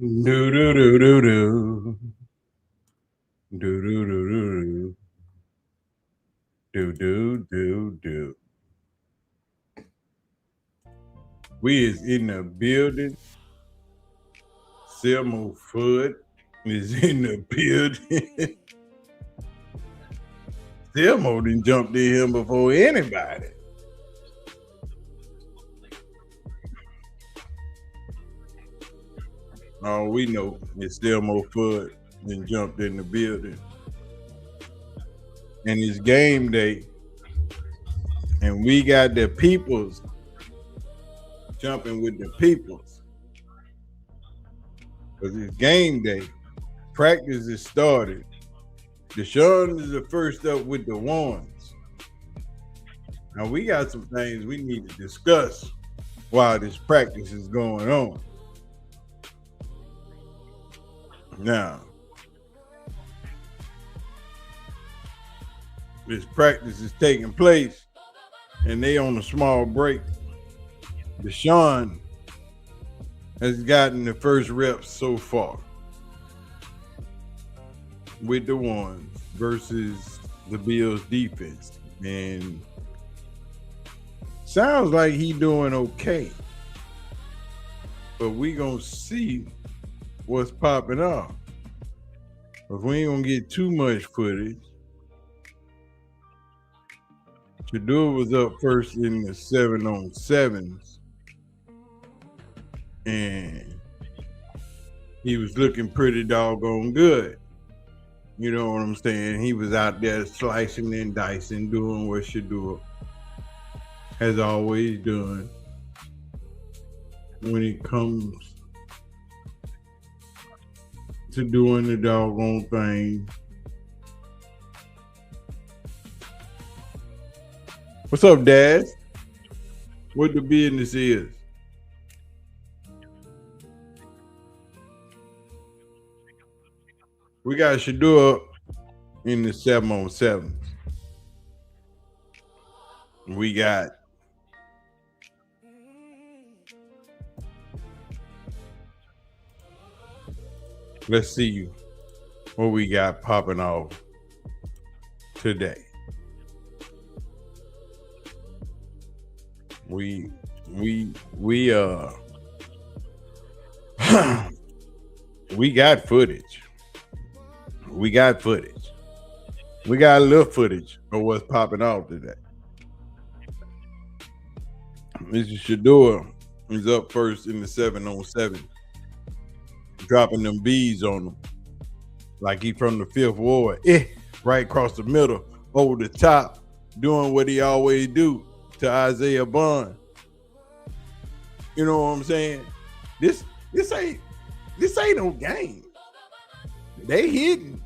Do do do do do do do do do do do do. We is in the building. Selma Foot is in the building. Selma done jumped in here before anybody. All we know is Selma Foot then jumped in the building. And it's game day. And we got the peoples jumping with the peoples. Because it's game day. Practice is started. Deshaun is the first up with the ones. Now we got some things we need to discuss while this practice is going on. Now, this practice is taking place and they on a small break. Deshaun has gotten the first reps so far with the ones versus the Bills defense. And sounds like he doing okay. But we gonna see what's popping off. If we ain't gonna get too much footage. Shedeur was up first in the 7-on-7s. And he was looking pretty doggone good. You know what I'm saying? He was out there slicing and dicing, doing what Shedeur has always done when it comes to doing the doggone thing. What's up, Dad? What the business is? We got Shedeur in the 7-on-7s. We got let's see what we got popping off today. We we got footage. We got footage. We got a little footage of what's popping off today. Mr. Shedeur is up first in the 7-on-7, dropping them B's on him like he from the Fifth Ward. Right across the middle, over the top, doing what he always do to Isaiah Bond. You know what I'm saying? This ain't no game. They hitting.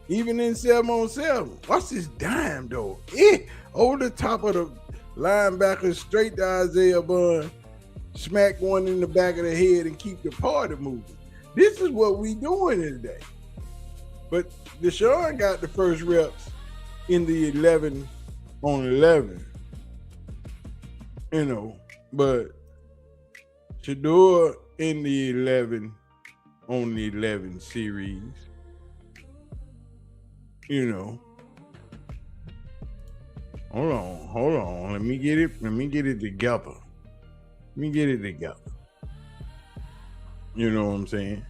Even in 7-on-7. Watch this dime though. Over the top of the linebacker, straight to Isaiah Bond. Smack one in the back of the head and keep the party moving. This is what we doing today. But Deshaun got the first reps in the 11-on-11. You know, but Shedeur in the 11-on-11 series. You know. Hold on. Let me get it together. You know what I'm saying?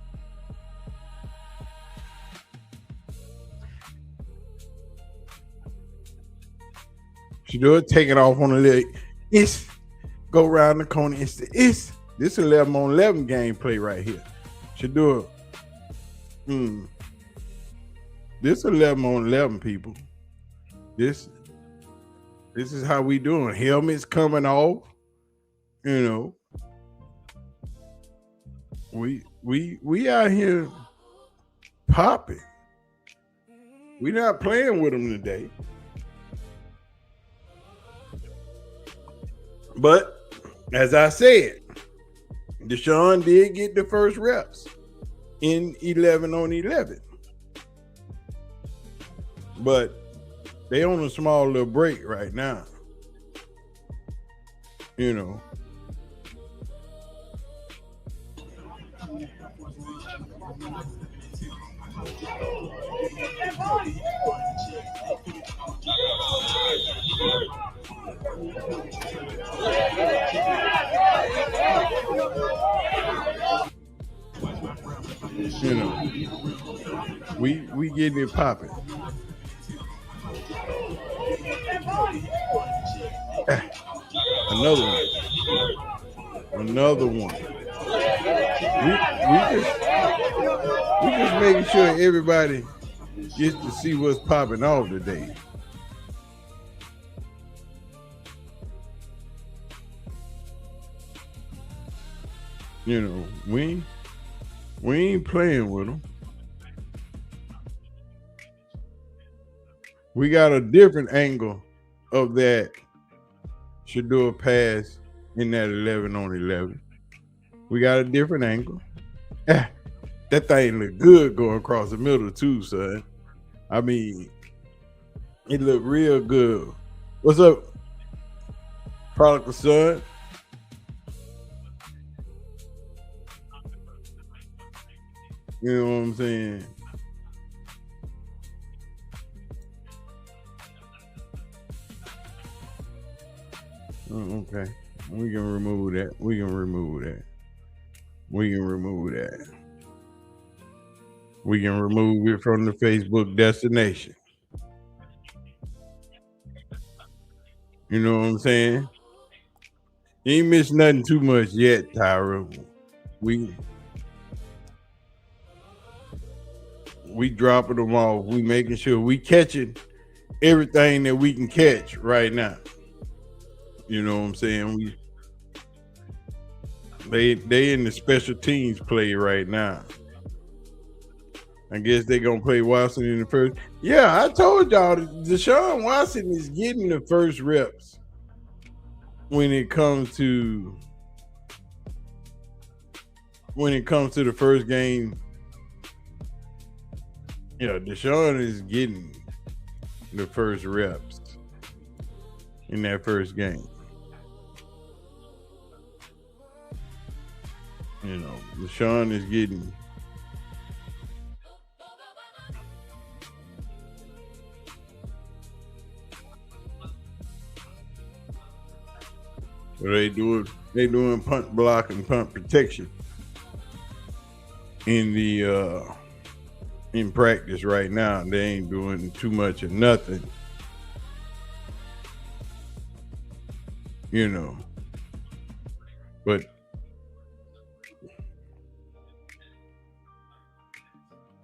Shedeur taking off on a little go around the corner. This 11-on-11 gameplay right here. Shedeur. This 11-on-11 people. This is how we doing. Helmets coming off. You know. We out here popping. We not playing with them today. But as I said, Deshaun did get the first reps in 11-on-11. But they on a small little break right now. You know. You know, we getting it popping. Another one. Another one. We just making sure everybody gets to see what's popping off today. You know, we ain't playing with them. We got a different angle of that Shedeur pass in that 11 on 11. We got a different angle. That thing look good going across the middle too, son. I mean, it looked real good. What's up, Prodigal Son? You know what I'm saying? Oh, okay. We can remove that. We can remove that. We can remove that. We can remove it from the Facebook destination. You know what I'm saying? You ain't missed nothing too much yet, Tyra. We dropping them off. We making sure we catching everything that we can catch right now. You know what I'm saying? They in the special teams play right now. I guess they gonna play Watson in the first. Yeah, I told y'all Deshaun Watson is getting the first reps when it comes to the first game. Yeah, Deshaun is getting the first reps in that first game. You know, Deshaun is getting. So they doing punt block and punt protection in the in practice right now. They ain't doing too much of nothing. You know. But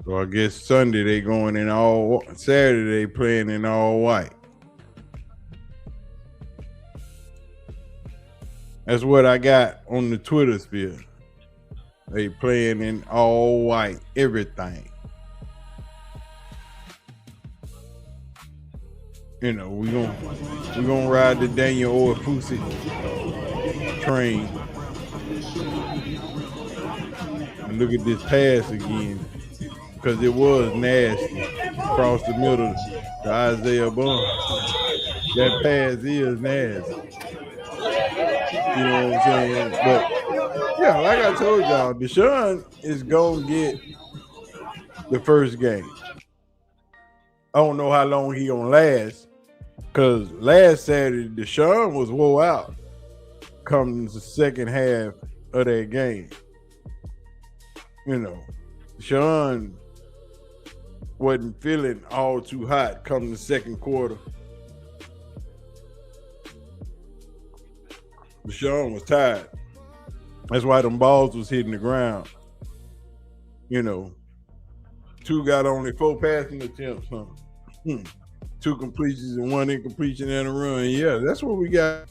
so I guess Sunday they going in all, Saturday they playing in all white. That's what I got on the Twitter sphere. They playing in all white, everything. You know, we gonna ride the Daniel Oafusi train. And look at this pass again, because it was nasty across the middle to Isaiah Bond. That pass is nasty. You know what I'm saying? But yeah, like I told y'all, Deshaun is gonna get the first game. I don't know how long he gonna last, because last Saturday Deshaun was wore out come the second half of that game. You know, Deshaun wasn't feeling all too hot come the second quarter. Deshaun was tired. That's why them balls was hitting the ground. You know, two got only 4 passing attempts, huh? 2 completions and 1 incompletion and a run. Yeah, that's what we got.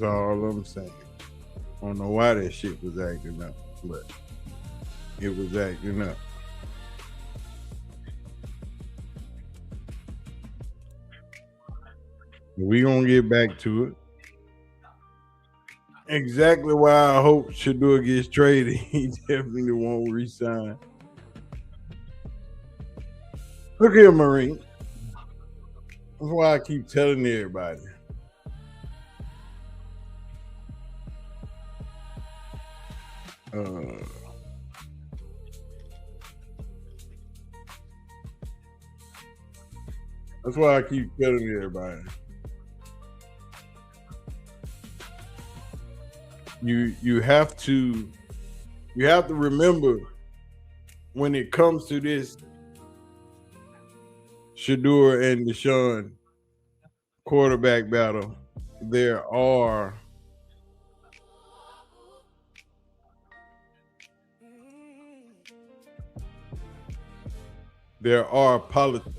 That's all I'm saying. I don't know why that shit was acting up, but it was acting up. We gonna get back to it. Exactly why I hope Shedeur gets traded. He definitely won't resign. Look here, Marine. That's why I keep telling everybody. Uh, that's why I keep telling everybody. You have to remember when it comes to this Shedeur and Deshaun quarterback battle, there are politics.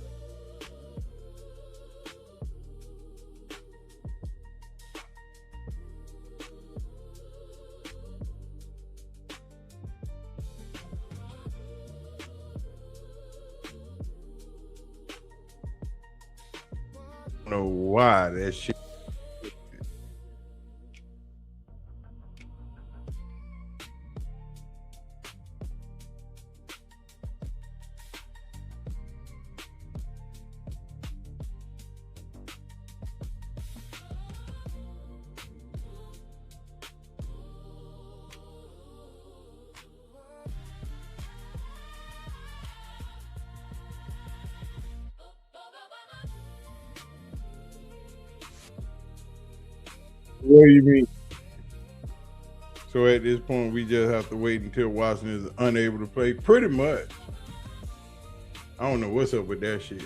I don't know why that shit. What do you mean? So at this point, we just have to wait until Watson is unable to play. Pretty much. I don't know what's up with that shit.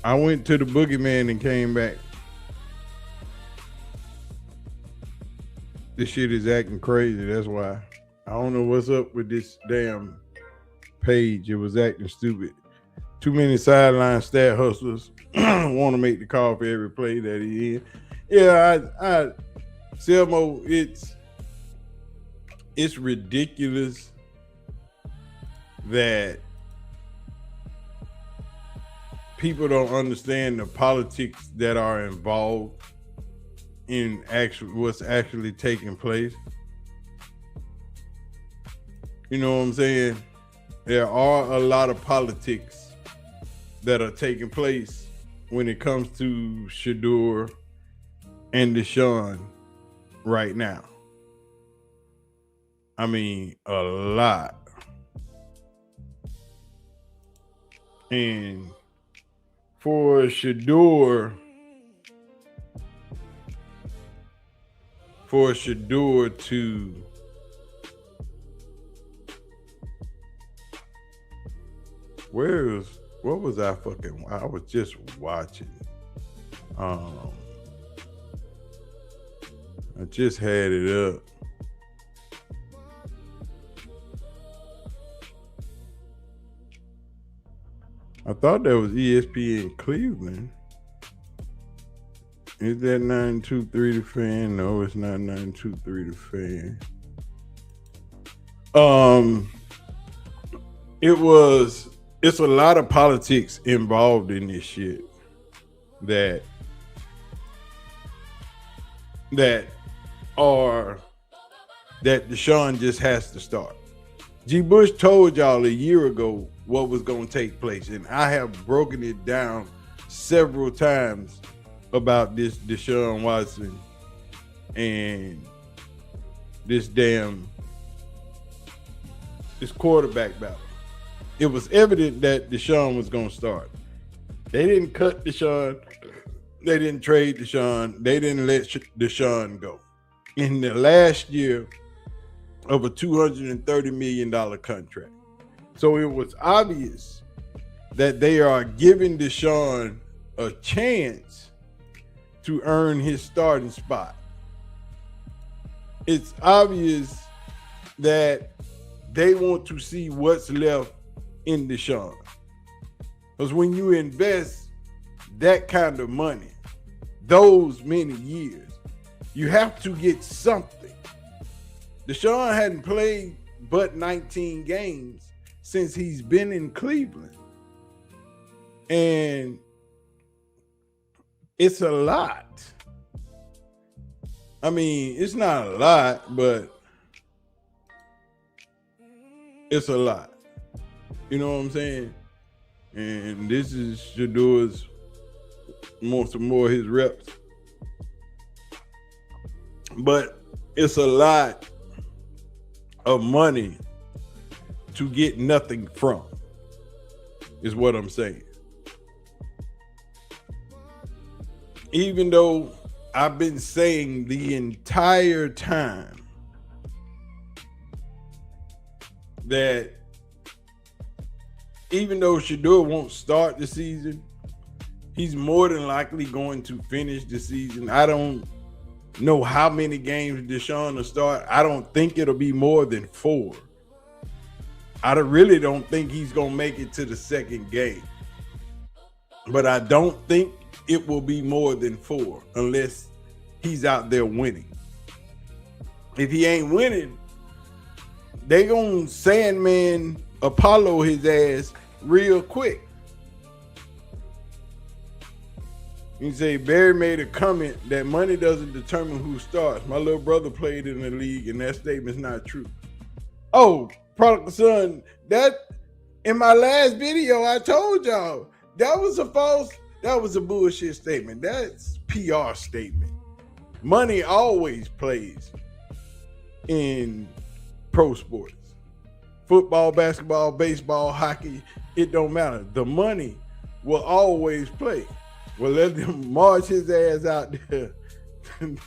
I went to the boogeyman and came back. This shit is acting crazy. That's why. I don't know what's up with this damn page. It was acting stupid. Too many sideline stat hustlers want to make the call for every play that he in. Yeah, Selmo, it's ridiculous that people don't understand the politics that are involved in what's actually taking place. You know what I'm saying? There are a lot of politics that are taking place when it comes to Shedeur and Deshaun right now. I mean, a lot. And for Shedeur to what was I was just watching. I just had it up. I thought that was ESPN Cleveland. Is that 923 The Fan? No, it's not 923 The Fan. It's a lot of politics involved in this shit that Deshaun just has to start. G. Bush told y'all a year ago what was going to take place, and I have broken it down several times about this Deshaun Watson and this quarterback battle. It was evident that Deshaun was going to start. They didn't cut Deshaun. They didn't trade Deshaun. They didn't let Deshaun go. In the last year of a $230 million contract. So it was obvious that they are giving Deshaun a chance to earn his starting spot. It's obvious that they want to see what's left in Deshaun. Because when you invest that kind of money, those many years, you have to get something. Deshaun hadn't played but 19 games since he's been in Cleveland. And it's a lot. I mean, it's not a lot, but it's a lot. You know what I'm saying? And this is Shedeur's some more of his reps. But it's a lot of money to get nothing from, is what I'm saying. Even though I've been saying the entire time that even though Shedeur won't start the season, he's more than likely going to finish the season. I don't know how many games Deshaun will start. I don't think it'll be more than 4. I really don't think he's going to make it to the second game. But I don't think it will be more than 4 unless he's out there winning. If he ain't winning, they gonna Sandman Apollo his ass real quick. You say Barry made a comment that money doesn't determine who starts. My little brother played in the league, and that statement's not true. Oh, Prodigal Son, that in my last video I told y'all that was a bullshit statement. That's PR statement. Money always plays in pro sports. Football, basketball, baseball, hockey, it don't matter. The money will always play. Well, let them march his ass out there.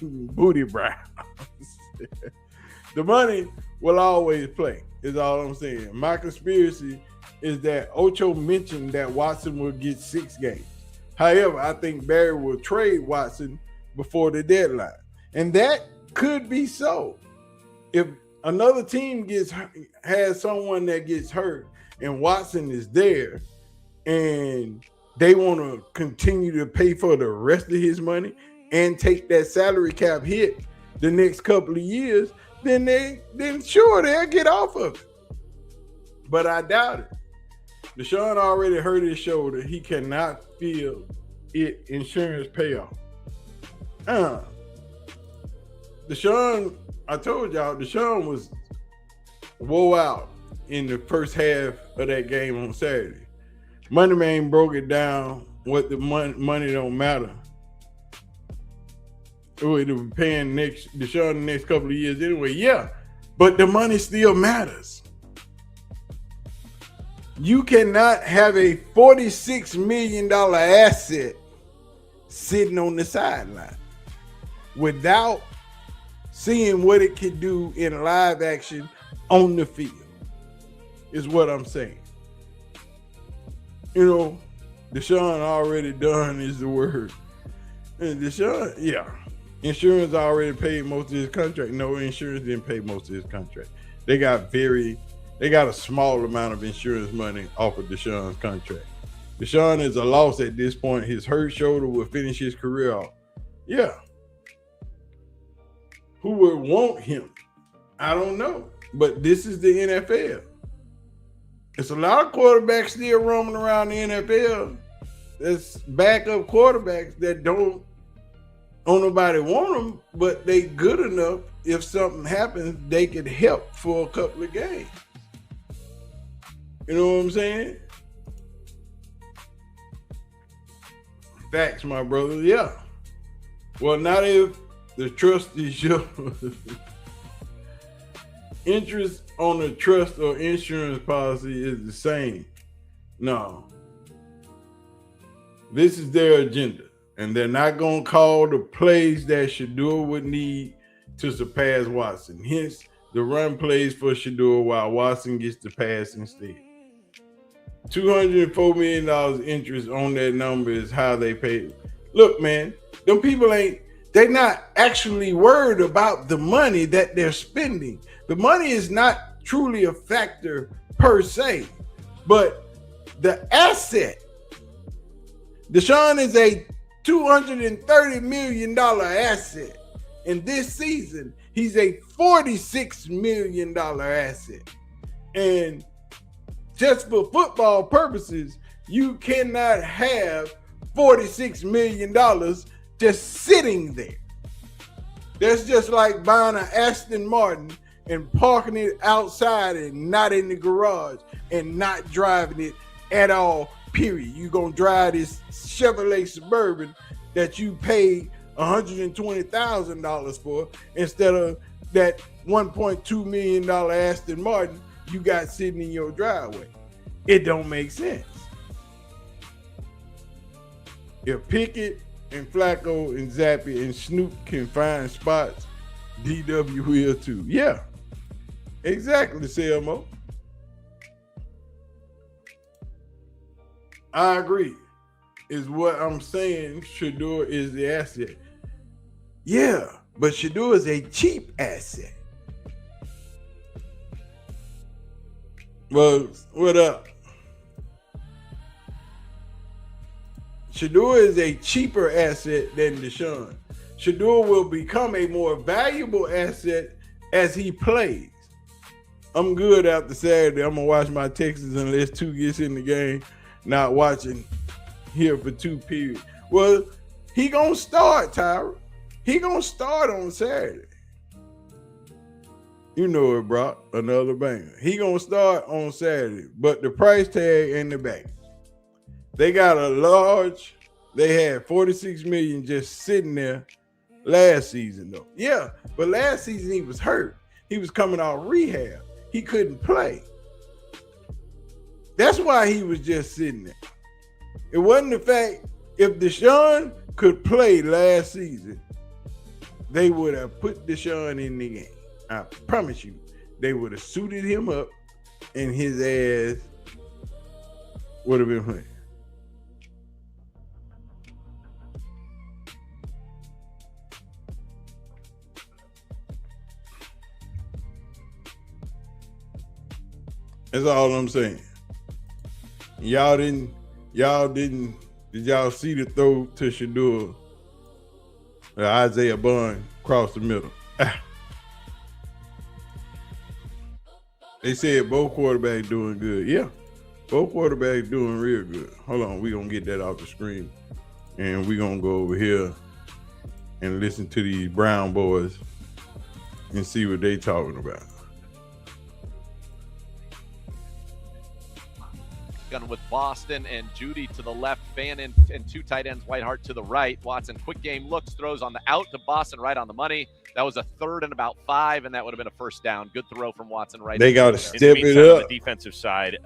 Booty Browns. The money will always play, is all I'm saying. My conspiracy is that Ocho mentioned that Watson will get 6 games. However, I think Barry will trade Watson before the deadline. And that could be so. If another team has someone that gets hurt and Watson is there and they want to continue to pay for the rest of his money and take that salary cap hit the next couple of years, then sure, they'll get off of it. But I doubt it. Deshaun already hurt his shoulder. He cannot feel it insurance payoff. Deshaun, I told y'all, Deshaun was woe out in the first half of that game on Saturday. Money Man broke it down. What the money don't matter. We'll be paying Deshaun the next couple of years anyway. Yeah, but the money still matters. You cannot have a $46 million asset sitting on the sideline without seeing what it can do in live action on the field, is what I'm saying. You know, Deshaun already done is the word. And Deshaun, yeah. Insurance already paid most of his contract. No, insurance didn't pay most of his contract. They got a small amount of insurance money off of Deshaun's contract. Deshaun is a loss at this point. His hurt shoulder will finish his career off. Yeah. Who would want him? I don't know. But this is the NFL. It's a lot of quarterbacks still roaming around the NFL. There's backup quarterbacks that don't nobody want them, but they good enough. If something happens, they could help for a couple of games. You know what I'm saying? Facts, my brother. Yeah. Well, not if the trust is yours. Interest on the trust or insurance policy is the same. No. This is their agenda. And they're not going to call the plays that Shedeur would need to surpass Watson. Hence, the run plays for Shedeur while Watson gets the pass instead. $204 million interest on that number is how they pay. Look, man, them people they're not actually worried about the money that they're spending. The money is not truly a factor per se, but the asset. Deshaun is a $230 million asset. And this season, He's a $46 million asset. And just for football purposes, you cannot have $46 million just sitting there. That's just like buying an Aston Martin and parking it outside and not in the garage and not driving it at all, period. You're going to drive this Chevrolet Suburban that you paid $120,000 for instead of that $1.2 million Aston Martin you got sitting in your driveway. It don't make sense. If Pickett and Flacco and Zappy and Snoop can find spots, DW will too. Yeah, exactly, Selmo. I agree. Is what I'm saying. Shedeur is the asset. Yeah, but Shedeur is a cheap asset. Well, what up? Shedeur is a cheaper asset than Deshaun. Shedeur will become a more valuable asset as he plays. I'm good after Saturday. I'm going to watch my Texans unless 2 gets in the game. Not watching here for 2 periods. Well, he going to start, Tyra. He going to start on Saturday. You know it, Brock. Another banger. He going to start on Saturday. But the price tag in the back. They got a large, they had $46 million just sitting there last season, though. Yeah, but last season he was hurt. He was coming off rehab. He couldn't play. That's why he was just sitting there. It wasn't the fact, if Deshaun could play last season, they would have put Deshaun in the game. I promise you, they would have suited him up and his ass would have been playing. That's all I'm saying. Did y'all see the throw to Shedeur? Isaiah Bond across the middle. They said both quarterbacks doing good. Yeah, both quarterbacks doing real good. Hold on, we're going to get that off the screen. And we're going to go over here and listen to these Brown boys and see what they talking about. With Boston and Judy to the left, Fannin and 2 tight ends, Whitehart to the right. Watson, quick game looks, throws on the out to Boston right on the money. That was a 3rd and about 5, and that would have been a first down. Good throw from Watson right. They got to step it up. On the defensive side,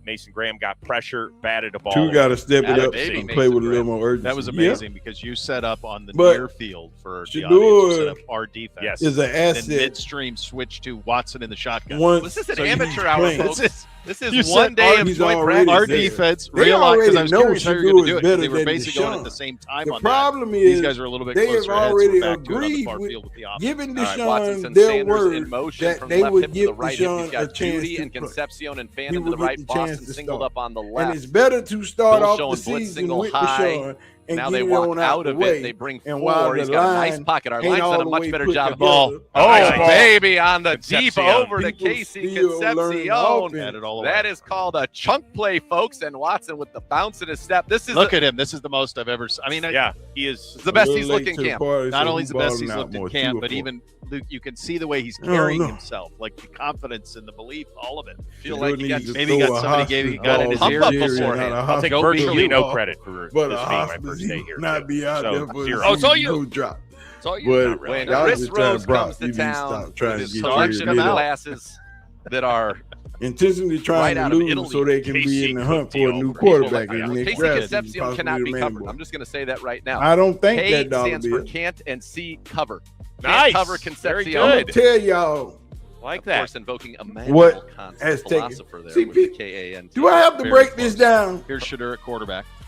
Mason Graham got pressure, batted a ball. 2 got to step it up and play with a little more urgency. That was amazing because you set up on the near field for the audience. You set up our defense. Yes. Is an asset. And midstream switch to Watson in the shotgun. This is an amateur hour, folks. This is one day of joint practice. Our defense realized, because I was curious how you were going to do it, because they were basically going at the same time on that. The problem is these guys are a little bit they closer have ahead, already so we're back to it on the agreed far with field with the giving offense. Deshaun their word that they would give Deshaun a chance Judy to and play. Concepcion and Fannin to the right. Boston singled up on the left. And it's better to start Bill off showing the blitz season single with high. Deshaun and now get they it walk on out of way. it. They bring And 4. He's got a nice pocket. Our line's done a much better job. Ball. Baby, on the deep Concepcion. over to Casey Concepcion. That is called a chunk play, folks. And Watson with the bounce in his step. Look at him. This is the most I've ever seen. I mean, he is the best he's looked in camp. Not only is the best he's looked in camp, but even Luke, you can see the way he's carrying himself, like the confidence and the belief, all of it. Feel like he got maybe got somebody got in his ear beforehand. I'll take virtually no credit for but this being my first day here. Not be out there for it's all you. Drop. It's all you. But when y'all Chris just trying Rose to Brock, comes to you need to town stop trying with to his get selection of your classes that are intentionally trying right to out of lose Italy. so they can be Casey in the hunt for a new Concepcion. quarterback in the next Casey draft. Concepcion cannot be covered. I'm just going to say that right now. I don't think K that dollar stands bill. for can't and C cover. Nice. Can't cover Concepcion. Very I'm gonna tell y'all like Of that. course, invoking Emmanuel what Kant's has taken. philosopher there See, with the K-A-N-T. do I have to Very break close. this down? Here's Shedeur at quarterback.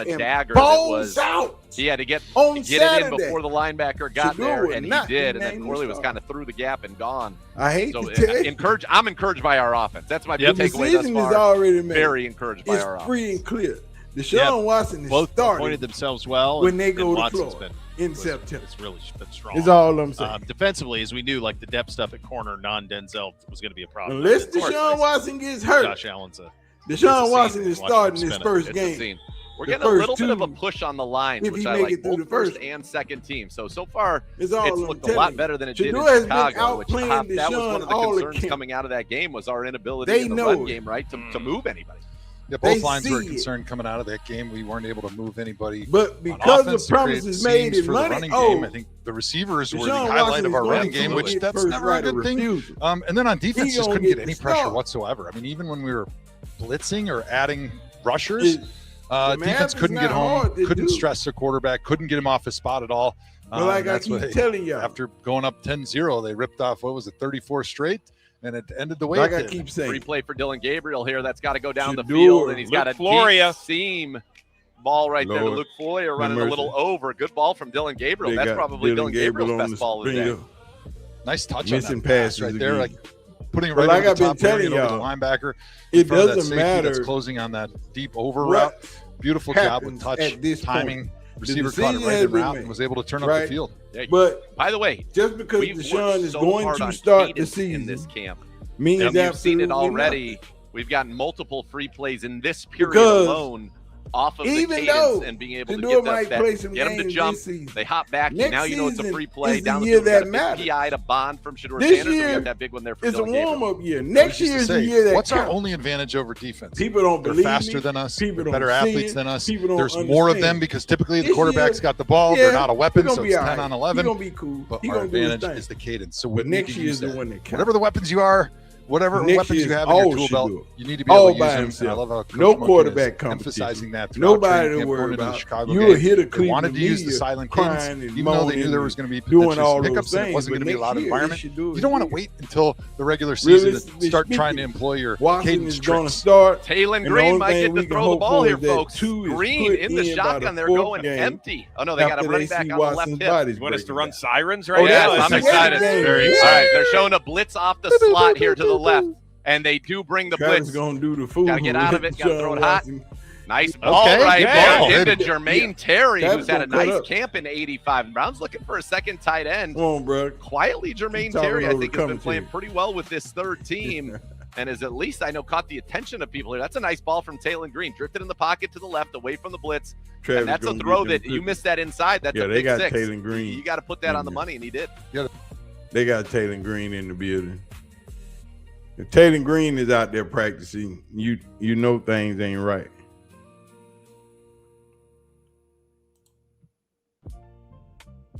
on a and dagger that balls was out. he had to get On it Saturday. in before the linebacker got Shedeur there, was and he not did, the and then name Corley of was the kind of through the gap and gone. I hate So to tell you. I'm encouraged by our offense. That's my The big takeaway thus decision is far. already made. Very encouraged by It's our offense. free and clear. Deshaun Watson is Both starting pointed themselves well when they and go to Watson's Florida been in September. It's really been strong. Is all I'm saying. Defensively, as we knew, like the depth stuff at corner, non-Denzel was going to be a problem. Unless Of course, Deshaun Watson gets hurt, Josh Allen's Deshaun Watson is starting his first It's a game. scene. We're the getting a first little bit of a two, push on the lines, if which he I make like, it through both the first first and second team. So far, it's all it's I'm looked a telling lot you. better than it did in Shedeur has been Chicago, which outplaying that was one Deshaun of the all the concerns camp. coming out of that game was our inability They in the know run it. game, right, to move anybody. Yeah, both They lines were see it. concerned coming out of that game. We weren't able to move anybody. But on because offense of to create promises made seams in for the money, running game, I think the receivers were the Deshaun highlight Watson of is our going running to game, which get that's first never a right of good thing. refusal. And then on defense, He just gonna couldn't get get any the pressure start. whatsoever. I mean, even when we were blitzing or adding rushers, It- the math defense is couldn't not get home, hard to couldn't do. stress the quarterback, couldn't get him off his spot at all. But like I that's what keep telling y'all, after going up 10-0, they ripped off, what was it, 34 straight, and it ended the way like it I did. keep Free saying, play for Dylan Gabriel here. That's got to go down the Shedeur, field, and he's got a Luke Floria. deep seam ball right there to Lord, Luke Floria running a mercy. little over. Good ball from Dylan Gabriel. they That's got probably Dylan Gabriel's on best the ball of the day. stringer. Nice touch Missing on that pass passes right there, again. like putting it But right like over I've the been top, bringing telling it over the y'all, linebacker. It in front of that doesn't safety matter that's closing on that deep over route. what Beautiful job happens with touch, at this timing. point. Receiver The caught it decision right has in been route made, and was able to turn up right? the field. Yeah, But by the way, just because we've Deshaun worked is so going hard to on start the cadence season in this camp. means And you've seen it absolutely already. nothing. We've gotten multiple free plays in this period Because alone off of the even cadence though and being able to Shedeur get might that, play some get them to games jump. this season. They hop back. Next Now you know it's a season free play. is the Down the year field, we got that a big matters. PI to Bond from Shedeur This Sanders. We year got that big one there for It's a Dylan Gabriel. warm-up year. I Next used to year is the say, year that what's our counts. only advantage over defense? People don't They're believe faster me. than us. People They're don't better see athletes it. than us. People don't There's more of them understand. because typically the This quarterback's year, got the ball. yeah, They're not a weapon, he gonna so be it's all 10 right. on 11. He gonna be cool. But He our gonna do his advantage thing. is the cadence. So we But need next to year use is the that. one that counts. Whatever the weapons you are, whatever Next weapons year you is have in your all tool belt, Shedeur. you need to be All able to by use them. himself. And I love how Coach No Monken is quarterback competition. emphasizing that throughout Nobody training to camp, worry going into the about. Chicago You'll game. hear the They Cleveland wanted to use the media silent crying cadence, and even though they moaning knew there and was going to be doing potentially all some those hiccups and it things, wasn't but going to be a next loud year, environment. they should do it You don't want to again. wait until the regular season to Realistically start trying to speaking, employ your Watson cadence is going to tricks. start. Taylon And the Green only might thing get we to can throw the hope ball for here, is that folks. two is Green put in the in by shotgun. the They're fourth going game empty. Oh, no, they got a after running they back see on the left Watson's hip. body's You want us to breaking run down. sirens Oh, right Yes, now? that's I'm the excited. game. Very Yeah. All excited. right, they're showing a blitz off the slot here to the left, and they do bring the Travis blitz. gonna do the fool. Gotta get out of it, gotta throw it hot. Watson. Nice ball Okay, right good there ball. into Yeah. Jermaine Terry, Travis who's had a gonna cut nice up. camp in 85. Brown's looking for a second tight end. Come on, bro. Quietly, Jermaine talking Terry, I over think, the has been playing commentary. pretty well with this third team and has at least, I know, caught the attention of people here. That's a nice ball from Taylon Green. Drifted in the pocket to the left, away from the blitz. Travis And that's a gonna throw get them that you cookies. missed that inside. That's Yeah, a they big got six. Taylon Green You got to put that in on the there. money, and he did. They got Taylon Green in the building. If Taylon Green is out there practicing, you know things ain't right.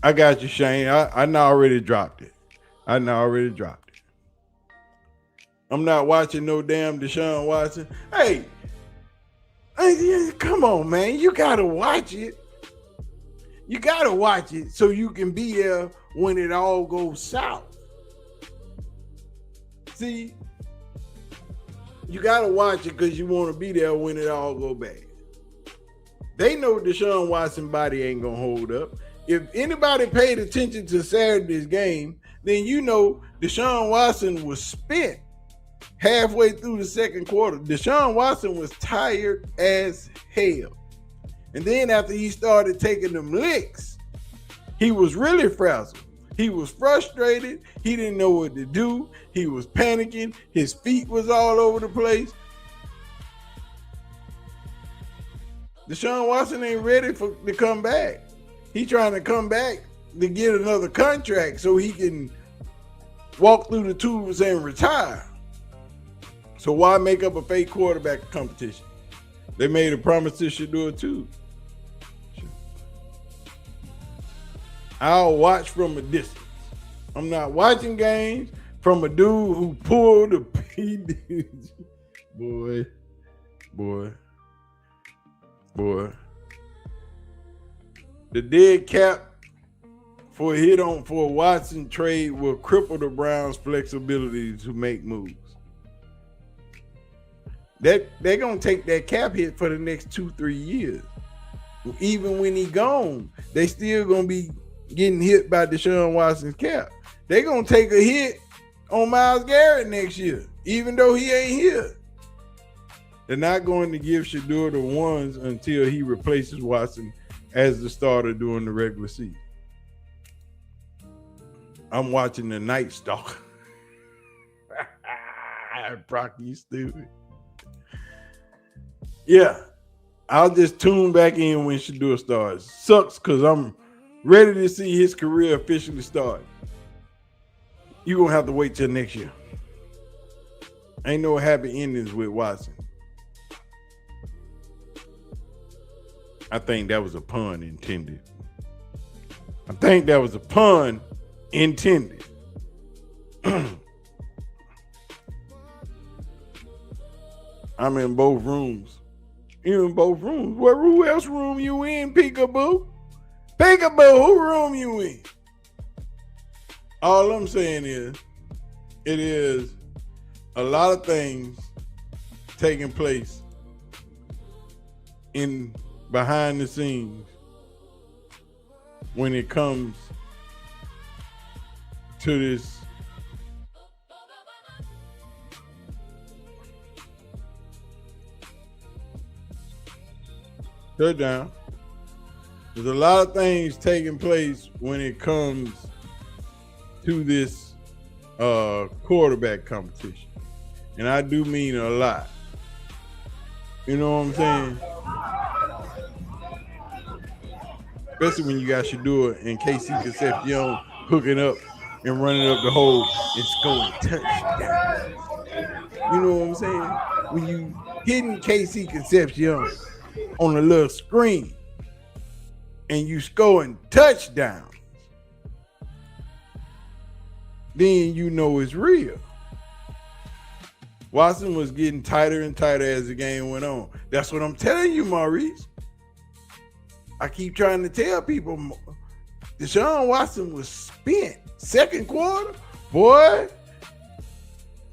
I got you, Shane. I know already dropped it. I'm not watching no damn Deshaun Watson. Hey, come on, man. You gotta watch it. You gotta watch it so you can be there when it all goes south. See, you gotta watch it because you want to be there when it all go bad. They know Deshaun Watson body ain't gonna hold up. If anybody paid attention to Saturday's game, then you know Deshaun Watson was spent halfway through the second quarter. Deshaun Watson was tired as hell. And then after he started taking them licks, he was really frazzled. He was frustrated. He didn't know what to do. He was panicking. His feet was all over the place. Deshaun Watson ain't ready to come back. He trying to come back to get another contract so he can walk through the tubes and retire. So why make up a fake quarterback competition? They made a promise to Shedeur too. I'll watch from a distance. I'm not watching games from a dude who pulled a PD. Boy. The dead cap for a Watson trade will cripple the Browns' flexibility to make moves. They're gonna take that cap hit for the next 2-3 years. Even when he gone, they still gonna be getting hit by Deshaun Watson's cap. They're gonna take a hit on Myles Garrett next year, even though he ain't here. They're not going to give Shedeur the ones until he replaces Watson as the starter during the regular season. I'm watching the Night Stalker. Brock, you stupid. Yeah, I'll just tune back in when Shedeur starts. Sucks because I'm ready to see his career officially start. You're going to have to wait till next year. Ain't no happy endings with Watson. I think that was a pun intended. I'm in both rooms. You in both rooms. Who else room you in, Peekaboo? Peekaboo, who room you in? All I'm saying is, it is a lot of things taking place in behind the scenes when it comes to this touchdown. There's a lot of things taking place when it comes to this quarterback competition. And I do mean a lot. You know what I'm saying? Especially when you got Shedeur and KC Concepcion hooking up and running up the hole and scoring touchdowns. You know what I'm saying? When you hitting KC Concepcion on a little screen and you scoring touchdowns, then you know it's real. Watson was getting tighter and tighter as the game went on. That's what I'm telling you, Maurice. I keep trying to tell people, Deshaun Watson was spent. Second quarter, boy,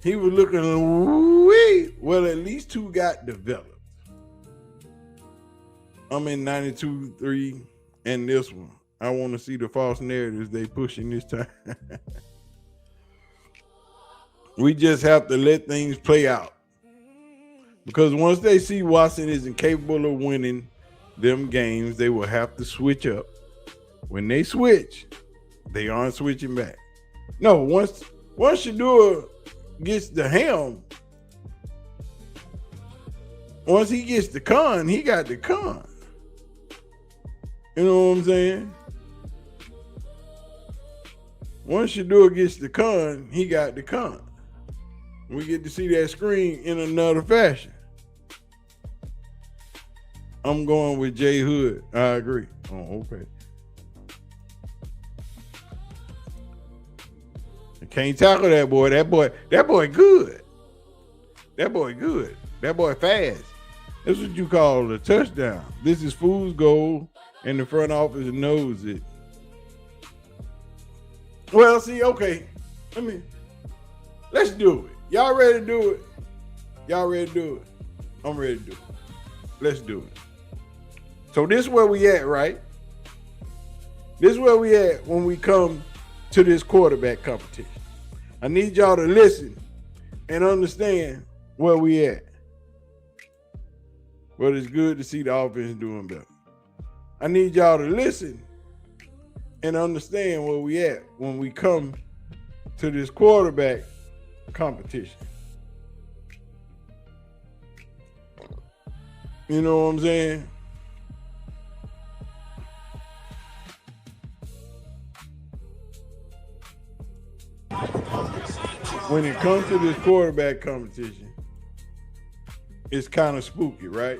he was looking wee. Well, at least two got developed. I'm in 92-3 and this one. I want to see the false narratives they pushing this time. We just have to let things play out. Because once they see Watson isn't capable of winning them games, they will have to switch up. When they switch, they aren't switching back. No, once Shedeur gets the helm, once he gets the con, he got the con. You know what I'm saying? Once Shedeur gets the con, he got the con. We get to see that screen in another fashion. I'm going with Jay Hood. I agree. Oh, okay. I can't tackle that boy. That boy good. That boy good. That boy fast. That's what you call a touchdown. This is fool's gold, and the front office knows it. Well, see, okay. Let's do it. Y'all ready to do it? Y'all ready to do it? I'm ready to do it. Let's do it. So this is where we at, right? This is where we at when we come to this quarterback competition. I need y'all to listen and understand where we at. Well, it's good to see the offense doing better. I need y'all to listen and understand where we at when we come to this quarterback competition. You know what I'm saying? When it comes to this quarterback competition, it's kind of spooky, right?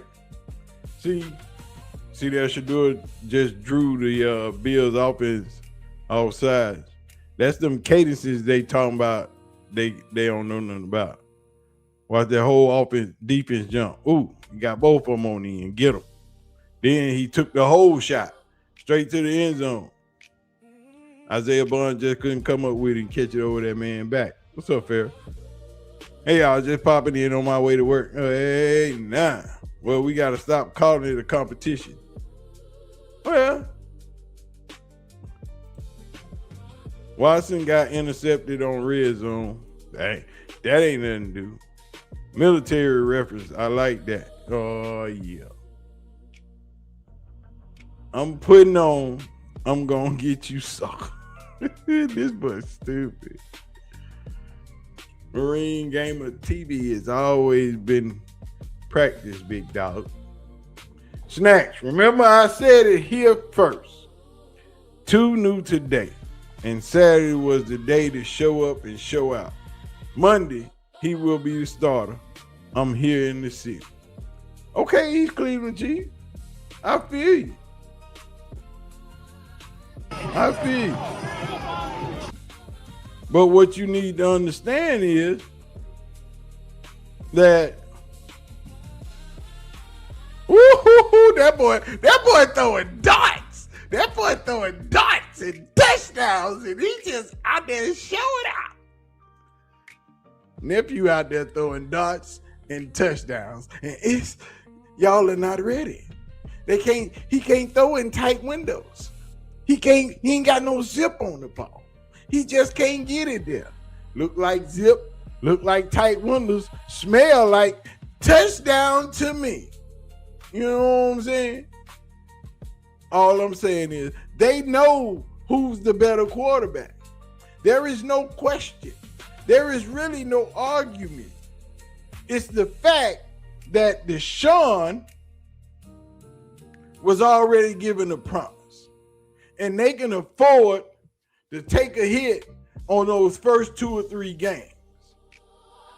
See that Shedeur just drew the Bills offense off sides. That's them cadences they talking about. They don't know nothing about. Watch that whole defense jump. Ooh, you got both of them on the end. Get them. Then he took the whole shot straight to the end zone. Isaiah Bond just couldn't come up with it and catch it over that man back. What's up, Farrah? Hey, y'all, just popping in on my way to work. Hey, nah. Well, we got to stop calling it a competition. Well, Watson got intercepted on red zone. That ain't nothing to do. Military reference. I like that. Oh, yeah. I'm putting on, I'm going to get you sucker. This boy's stupid. Marine game of TV has always been practice, big dog. Snacks, remember I said it here first. 2 new today. And Saturday was the day to show up and show out. Monday, he will be the starter. I'm here in the city. Okay, he's Cleveland Chief. I feel you. I feel you. But what you need to understand is that that boy throwing darts. That boy throwing darts and touchdowns, and he just out there showing out. Nephew out there throwing darts and touchdowns, and y'all are not ready. He can't throw in tight windows. He ain't got no zip on the ball. He just can't get it there. Look like zip, look like tight windows, smell like touchdown to me. You know what I'm saying? All I'm saying is they know who's the better quarterback. There is no question. There is really no argument. It's the fact that Deshaun was already given a promise, and they can afford to take a hit on those first 2 or 3 games.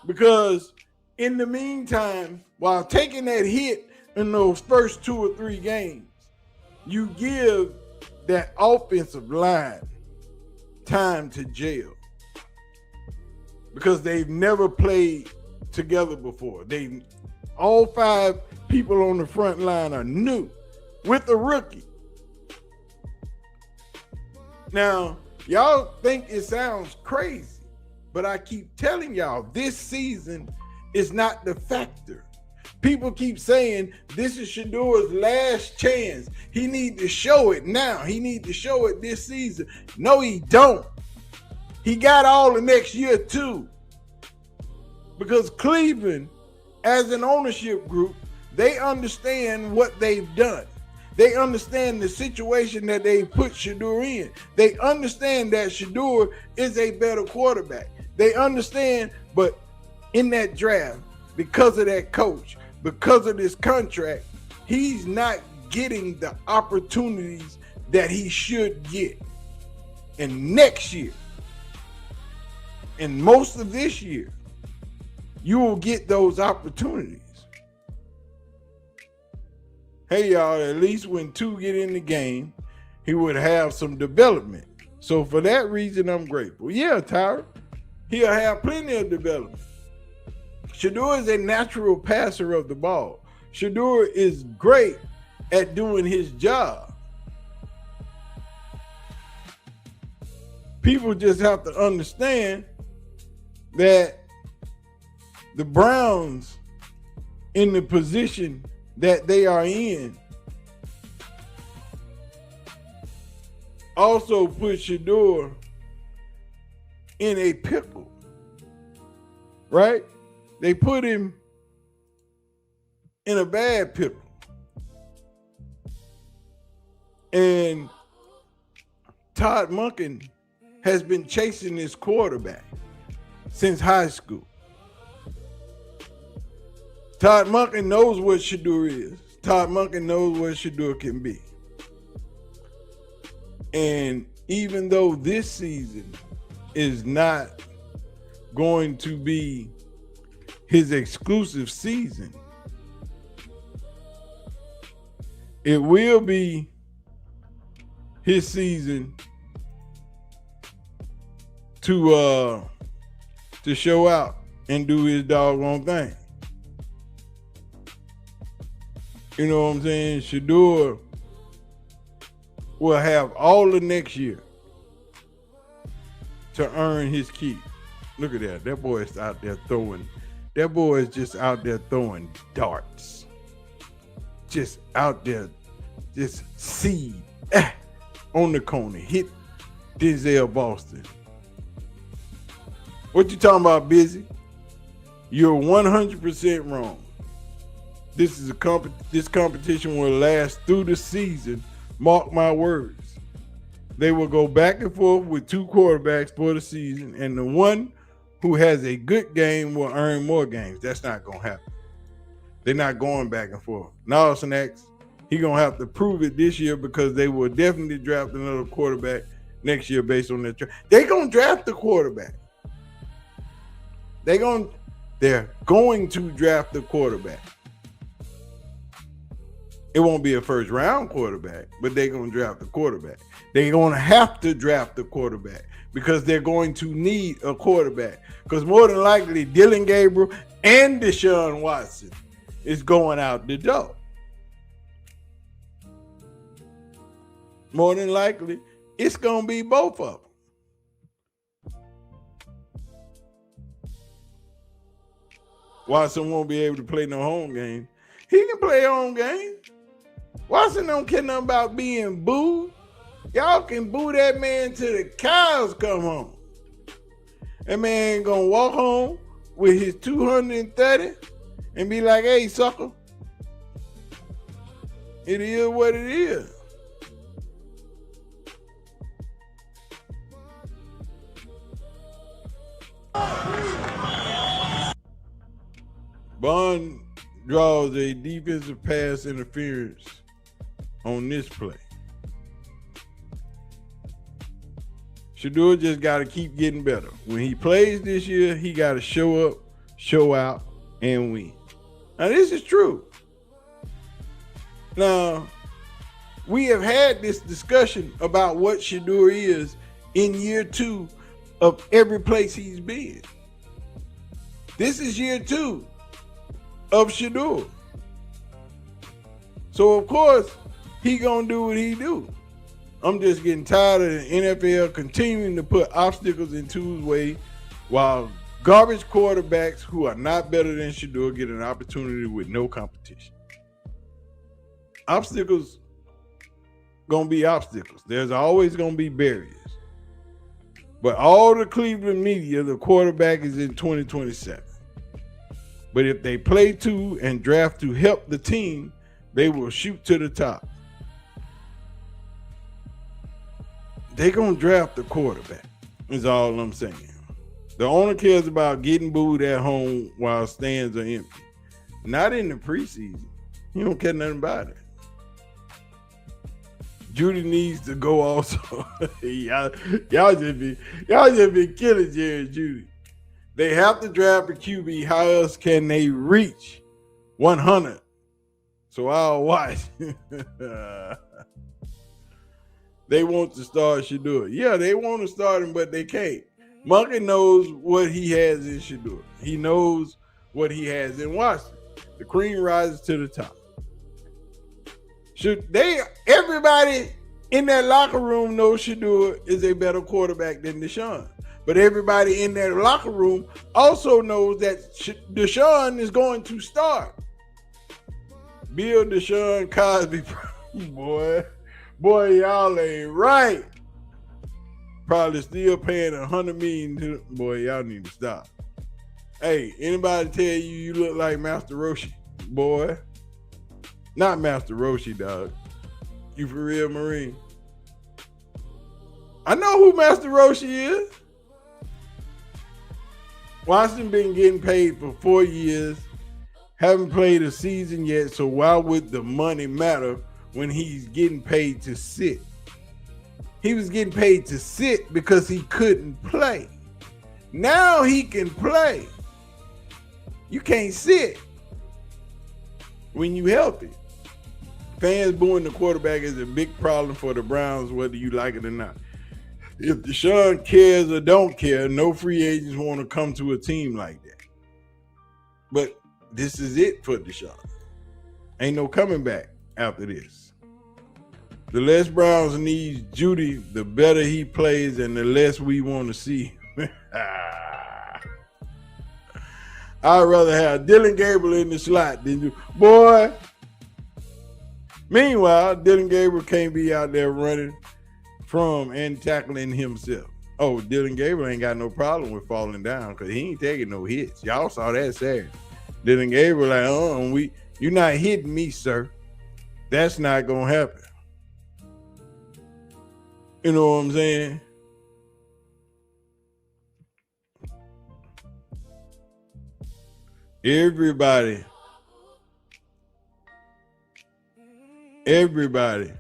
Because in the meantime, while taking that hit in those first 2 or 3 games, you give that offensive line time to gel. Because they've never played together before. All 5 people on the front line are new with a rookie. Now, y'all think it sounds crazy, but I keep telling y'all this season is not the factor. People keep saying this is Shedeur's last chance. He need to show it now. He need to show it this season. No, he don't. He got all the next year too. Because Cleveland, as an ownership group, they understand what they've done. They understand the situation that they put Shedeur in. They understand that Shedeur is a better quarterback. They understand, but in that draft, because of that coach, because of this contract, he's not getting the opportunities that he should get. And next year, and most of this year, you will get those opportunities. Hey, y'all, at least when 2 get in the game, he would have some development. So for that reason, I'm grateful. Yeah, Tyra, he'll have plenty of development. Shedeur is a natural passer of the ball. Shedeur is great at doing his job. People just have to understand that the Browns, in the position that they are in, also put Shedeur in a pickle, right? They put him in a bad pickle. And Todd Monken has been chasing this quarterback since high school. Todd Monken knows what Shedeur is. Todd Monken knows what Shedeur can be. And even though this season is not going to be his exclusive season, it will be his season to show out and do his doggone thing. You know what I'm saying? Shedeur will have all the next year to earn his keep. Look at that. That boy is out there throwing. That boy is just out there throwing darts. Just out there, just seed on the corner. Hit Denzel Boston. What you talking about, Busy? You're 100% wrong. This is this competition will last through the season. Mark my words. They will go back and forth with 2 quarterbacks for the season, and the one who has a good game will earn more games. That's not going to happen. They're not going back and forth. No, Snacks. He gonna have to prove it this year because they will definitely draft another quarterback next year based on that. They're gonna draft the quarterback. They're going to draft the quarterback. It won't be a first round quarterback, but they're gonna draft the quarterback. They're gonna have to draft the quarterback because they're going to need a quarterback. Because more than likely, Dylan Gabriel and Deshaun Watson is going out the door. More than likely, it's going to be both of them. Watson won't be able to play no home game. He can play home game. Watson don't care nothing about being booed. Y'all can boo that man till the cows come home. That man gonna walk home with his 230 and be like, hey, sucker. It is what it is. Bond draws a defensive pass interference on this play. Shedeur just got to keep getting better. When he plays this year, he got to show up, show out, and win. Now, this is true. Now, we have had this discussion about what Shedeur is in year 2 of every place he's been. This is year 2 of Shedeur. So, of course, he going to do what he do. I'm just getting tired of the NFL continuing to put obstacles into his way while garbage quarterbacks who are not better than Shedeur get an opportunity with no competition. Obstacles gonna be obstacles. There's always gonna be barriers. But all the Cleveland media, the quarterback is in 2027. But if they play to and draft to help the team, they will shoot to the top. They're going to draft the quarterback, is all I'm saying. The owner cares about getting booed at home while stands are empty. Not in the preseason. He don't care nothing about it. Judy needs to go also. y'all just be killing Jerry Judy. They have to draft a QB. How else can they reach 100? So I'll watch. They want to start Shedeur. Yeah, they want to start him, but they can't. Monkey knows what he has in Shedeur. He knows what he has in Watson. The cream rises to the top. Everybody in that locker room knows Shedeur is a better quarterback than Deshaun. But everybody in that locker room also knows that Deshaun is going to start. Bill Deshaun Cosby, boy, y'all ain't right. Probably still paying $100 million to, boy, y'all need to stop. Hey, anybody tell you look like Master Roshi? Boy. Not Master Roshi, dog. You for real, Marine? I know who Master Roshi is. Watson been getting paid for 4 years. Haven't played a season yet, so why would the money matter when he's getting paid to sit? He was getting paid to sit because he couldn't play. Now he can play. You can't sit when you healthy. Fans booing the quarterback is a big problem for the Browns, whether you like it or not. If Deshaun cares or don't care, no free agents want to come to a team like that. But this is it for Deshaun. Ain't no coming back after this. The less Browns needs Judy, the better he plays and the less we want to see. I'd rather have Dylan Gabriel in the slot than you. Boy. Meanwhile, Dylan Gabriel can't be out there running from and tackling himself. Oh, Dylan Gabriel ain't got no problem with falling down because he ain't taking no hits. Y'all saw that Saturday. Dylan Gabriel like, you're not hitting me, sir. That's not going to happen. You know what I'm saying? Everybody Everybody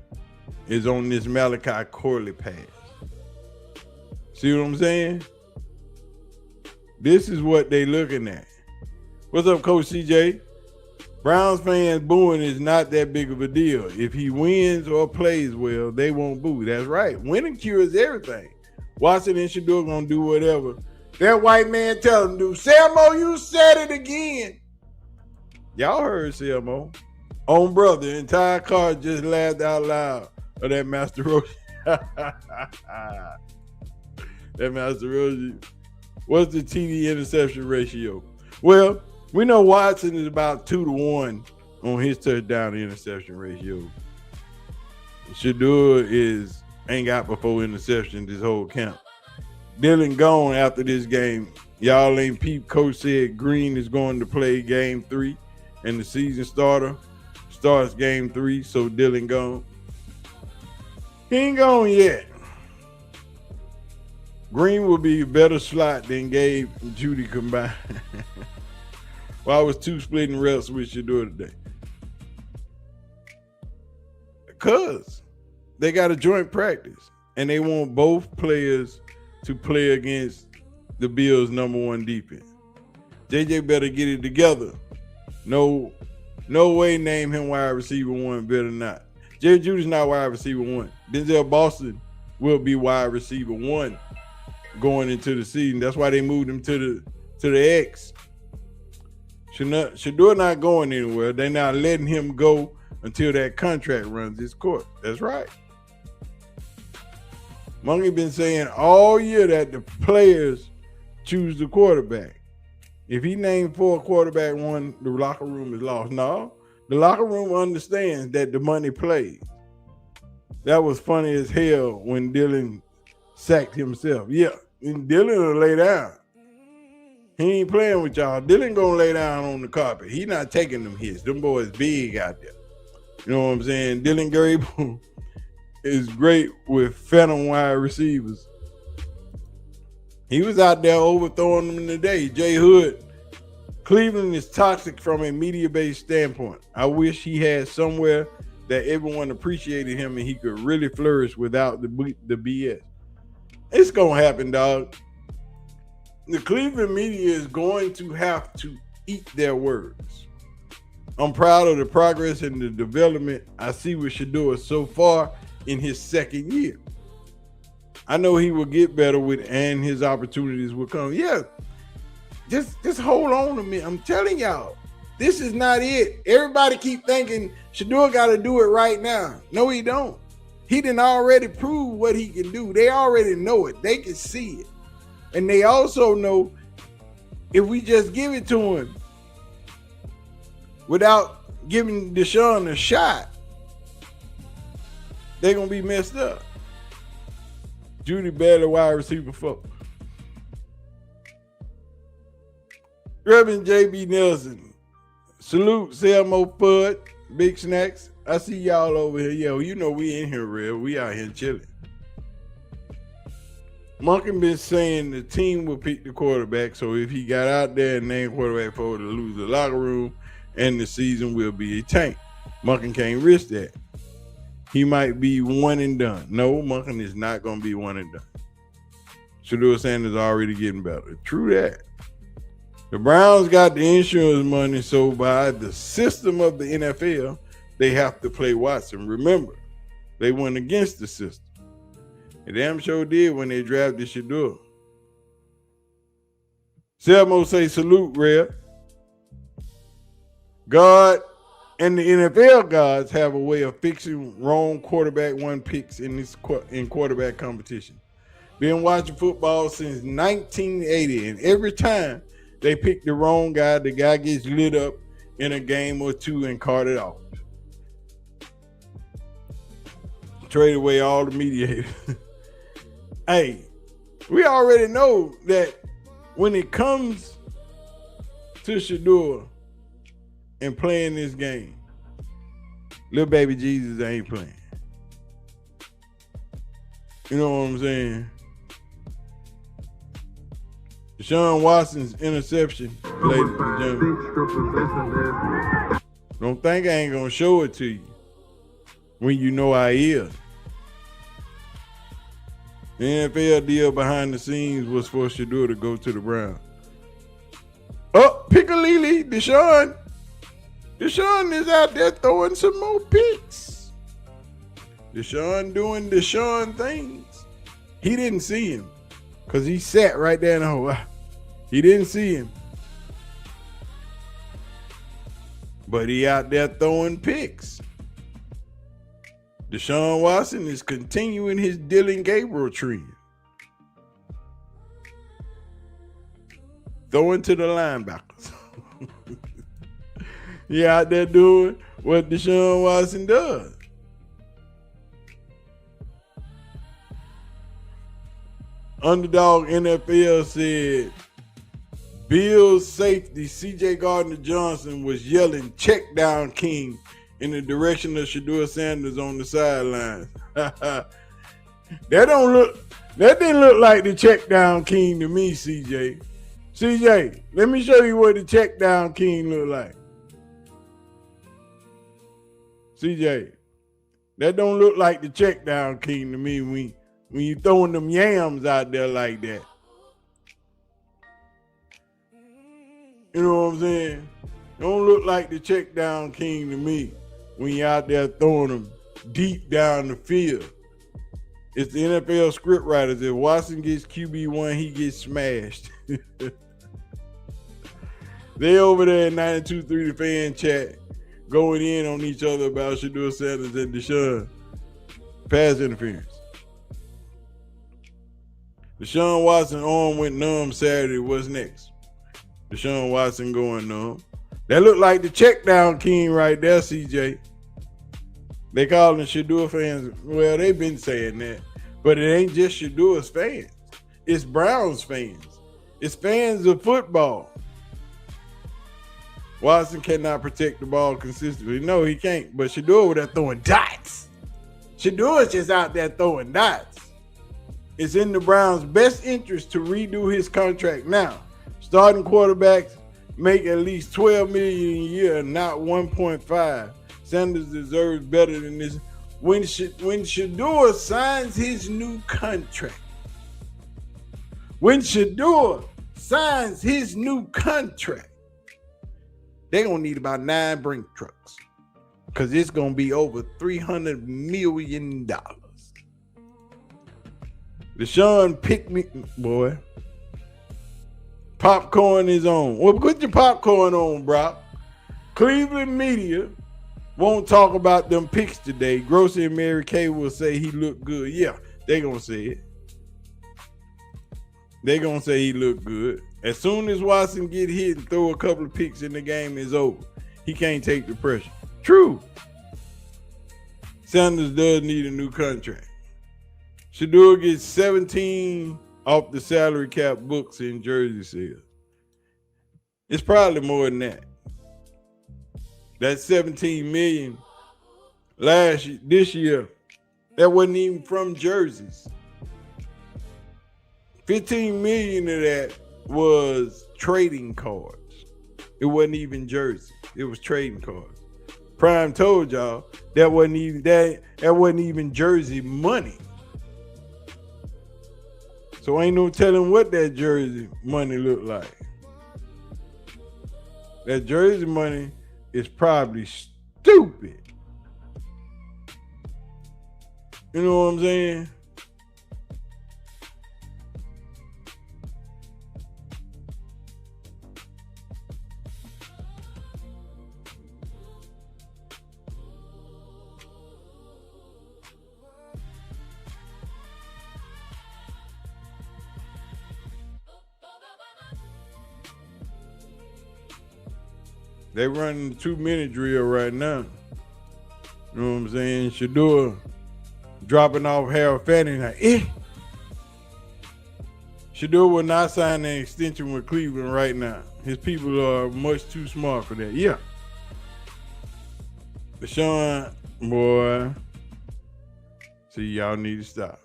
is on this Malachi Corley pass. See what I'm saying? This is what they looking at. What's up, Coach CJ? Browns fans booing is not that big of a deal. If he wins or plays well, they won't boo. That's right. Winning cures everything. Watson and Shedeur gonna do whatever that white man tell them to do. Selmo, you said it again. Y'all heard Selmo. On brother, the entire car just laughed out loud of that Master Roshi. That Master Roshi. What's the TD interception ratio? Well, we know Watson is about 2-1 on his touchdown to interception ratio. Shedeur ain't got before interception this whole camp. Dylan gone after this game. Y'all ain't peep. Coach said Green is going to play game 3 and the season starts game 3, so Dylan gone. He ain't gone yet. Green will be a better slot than Gabe and Judy combined. Well, I was 2 splitting reps with Shedeur today. Because they got a joint practice and they want both players to play against the Bills' #1 defense. JJ better get it together. No way name him wide receiver 1, better not. Jerry Judy's not wide receiver 1. Denzel Boston will be wide receiver 1 going into the season. That's why they moved him to the X. Shedeur not going anywhere. They're not letting him go until that contract runs its course. That's right. Monkey been saying all year that the players choose the quarterback. If he named 4 quarterback 1, the locker room is lost. No, the locker room understands that the money plays. That was funny as hell when Dylan sacked himself. Yeah, and Dylan will lay down. He ain't playing with y'all. Dylan gonna lay down on the carpet. He not taking them hits. Them boys big out there. You know what I'm saying? Dylan Grable is great with phantom wide receivers. He was out there overthrowing them today. Jay Hood, Cleveland is toxic from a media-based standpoint. I wish he had somewhere that everyone appreciated him and he could really flourish without the BS. It's gonna happen, dog. The Cleveland media is going to have to eat their words. I'm proud of the progress and the development I see with Shedeur so far in his 2nd year. I know he will get better and his opportunities will come. Yeah, just hold on to me. I'm telling y'all, this is not it. Everybody keep thinking Shedeur got to do it right now. No, he don't. He done already proved what he can do. They already know it. They can see it. And they also know if we just give it to him without giving Deshaun a shot, they're going to be messed up. Judy barely wide receiver 4. Reverend J.B. Nelson. Salute, Selmo Fudd, Big Snacks. I see y'all over here. Yo, you know we in here real. We out here chilling. Monkey been saying the team will pick the quarterback, so if he got out there and named quarterback for to lose the locker room and the season will be a tank. Monkey can't risk that. He might be one and done. No, Monkey is not going to be one and done. Shedeur Sanders already getting better. True that. The Browns got the insurance money, so by the system of the NFL, they have to play Watson. Remember, they went against the system. They damn sure did when they drafted Shedeur. Selmo say salute, Red. God and the NFL gods have a way of fixing wrong quarterback 1 picks in quarterback competition. Been watching football since 1980, and every time they pick the wrong guy, the guy gets lit up in a game or 2 and carted off. Trade away all the mediators. Hey, we already know that when it comes to Shedeur and playing this game, little baby Jesus ain't playing. You know what I'm saying? Deshaun Watson's interception, ladies and gentlemen. Don't think I ain't gonna show it to you. when you know how he is. The NFL deal behind the scenes was for Shedeur to go to the Browns. Oh, Pickalili, Deshaun. Deshaun is out there throwing some more picks. Deshaun doing Deshaun things. He didn't see him because he sat right there in the hole. He didn't see him. But he out there throwing picks. Deshaun Watson is continuing his Dylan Gabriel trend. Throwing to the linebackers. He out there doing what Deshaun Watson does. Underdog NFL said Bills safety C.J. Gardner-Johnson was yelling "check down king" in the direction of Shedeur Sanders on the sidelines. That didn't look like the check down king to me, CJ. CJ, let me show you what the check down king look like. CJ, that don't look like the check down king to me when you throwing them yams out there like that. You know what I'm saying? Don't look like the check down king to me when you out there throwing them deep down the field. It's the NFL script writers. If Watson gets QB1, he gets smashed. They over there in 92.3 the fan chat going in on each other about Shedeur Sanders and Deshaun. Pass interference. Deshaun Watson arm went numb Saturday. What's next? Deshaun Watson going numb. That looked like the check down king right there, CJ. They calling Shedeur fans. Well, they've been saying that. But it ain't just Shedeur's fans. It's Browns fans. It's fans of football. Watson cannot protect the ball consistently. No, he can't. But Shedeur was there throwing dots. Shedeur is just out there throwing dots. It's in the Browns' best interest to redo his contract now. Starting quarterbacks make at least $12 million a year, not 1.5. Sanders deserves better than this. When Shedeur signs his new contract, they're going to need about 9 brink trucks because it's going to be over $300 million. Deshaun picked me, boy. Popcorn is on. Well, put your popcorn on, Brock. Cleveland media won't talk about them picks today. Grossi and Mary Kay will say he looked good. Yeah, they're going to say it. They're going to say he looked good. As soon as Watson get hit and throw a couple of picks in the game is over. He can't take the pressure. True. Sanders does need a new contract. Shedeur gets 17 off the salary cap books in jersey sales. It's probably more than that. That 17 million this year, that wasn't even from jerseys. 15 million of that was trading cards. It wasn't even jerseys. It was trading cards. Prime told y'all that wasn't even jersey money. So ain't no telling what that jersey money looked like. That jersey money is probably stupid. You know what I'm saying? They running the 2-minute drill right now. You know what I'm saying? Shedeur dropping off Harold Fanning. Like, Shedeur will not sign an extension with Cleveland right now. His people are much too smart for that. Yeah. Deshaun, boy. See, y'all need to stop.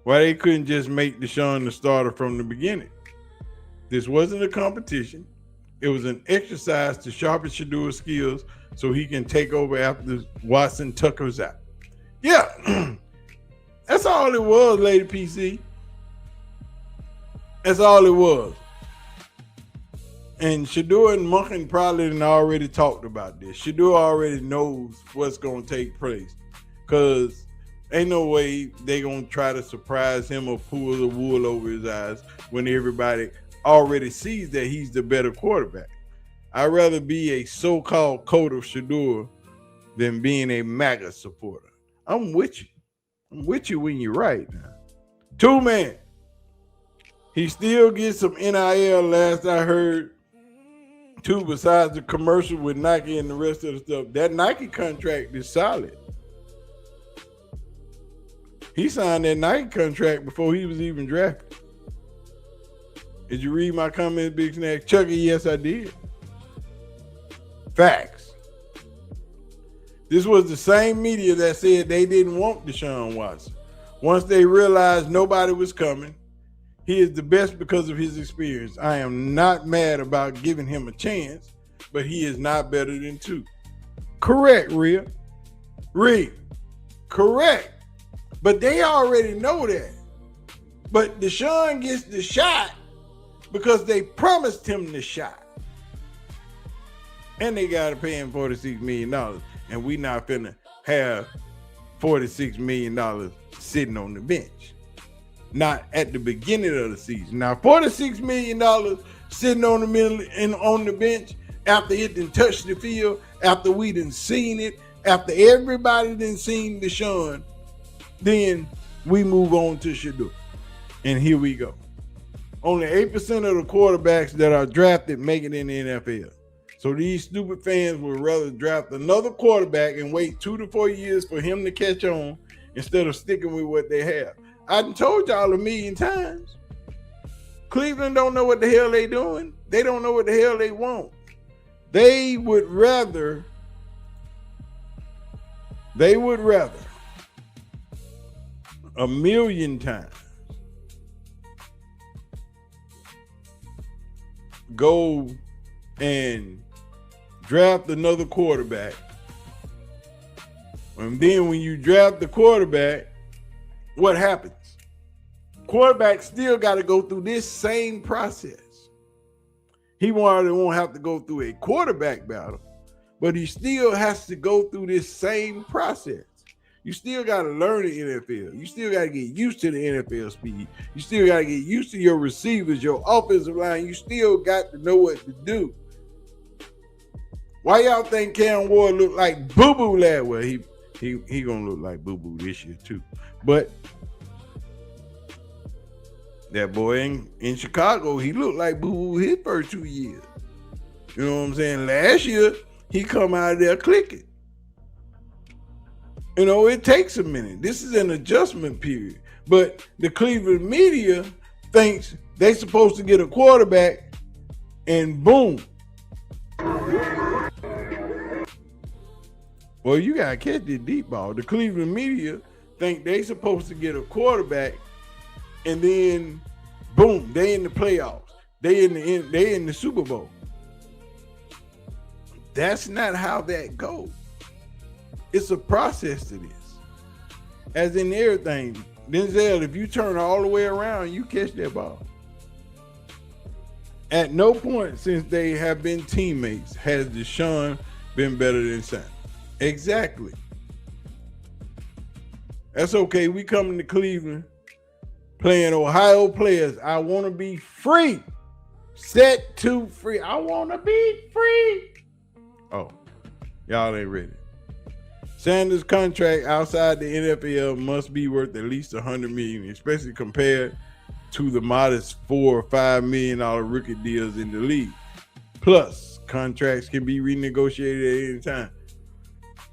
Why they couldn't just make Deshaun the starter from the beginning? This wasn't a competition. It was an exercise to sharpen Shedeur's skills so he can take over after Watson tuckers out. Yeah, that's all it was, Lady PC. That's all it was. And Shedeur and Monken probably already talked about this. Shedeur already knows what's going to take place because ain't no way they going to try to surprise him or pull the wool over his eyes when everybody already sees that he's the better quarterback. I'd rather be a so-called coach of Shedeur than being a MAGA supporter. I'm with you. I'm with you when you're right now. 2-man. He still gets some NIL last I heard. 2, besides the commercial with Nike and the rest of the stuff. That Nike contract is solid. He signed that Nike contract before he was even drafted. Did you read my comment, Big Snack? Chucky, yes, I did. Facts. This was the same media that said they didn't want Deshaun Watson. Once they realized nobody was coming, he is the best because of his experience. I am not mad about giving him a chance, but he is not better than 2. Correct, Rhea. Correct. But they already know that. But Deshaun gets the shot because they promised him the shot. And they got to pay him $46 million. And we not finna have $46 million sitting on the bench. Not at the beginning of the season. Now, $46 million sitting on the middle and on the bench after it done touched the field, after we done seen it, after everybody done seen Deshaun, then we move on to Shedeur. And here we go. Only 8% of the quarterbacks that are drafted make it in the NFL. So these stupid fans would rather draft another quarterback and wait 2 to 4 years for him to catch on instead of sticking with what they have. I done told y'all a million times. Cleveland don't know what the hell they doing. They don't know what the hell they want. They would rather a million times go and draft another quarterback. And then when you draft the quarterback, what happens? Quarterback still got to go through this same process. He won't have to go through a quarterback battle, but he still has to go through this same process. You still got to learn the NFL. You still got to get used to the NFL speed. You still got to get used to your receivers, your offensive line. You still got to know what to do. Why y'all think Cam Ward looked like boo-boo last? Well, he gonna look like boo-boo this year too. But that boy in Chicago, he looked like boo-boo his first 2 years. You know what I'm saying? Last year, he come out of there clicking. You know, it takes a minute. This is an adjustment period. But the Cleveland media thinks they supposed to get a quarterback and boom. Well, you got to catch the deep ball. The Cleveland media think they supposed to get a quarterback and then boom, they in the playoffs. They in the Super Bowl. That's not how that goes. It's a process to this. As in everything, Denzel, if you turn all the way around, you catch that ball. At no point since they have been teammates has Deshaun been better than Sam. Exactly. That's okay. We coming to Cleveland playing Ohio players. I want to be free. Set to free. I want to be free. Oh, y'all ain't ready. Sanders' contract outside the NFL must be worth at least $100 million, especially compared to the modest $4 or $5 million rookie deals in the league. Plus, contracts can be renegotiated at any time.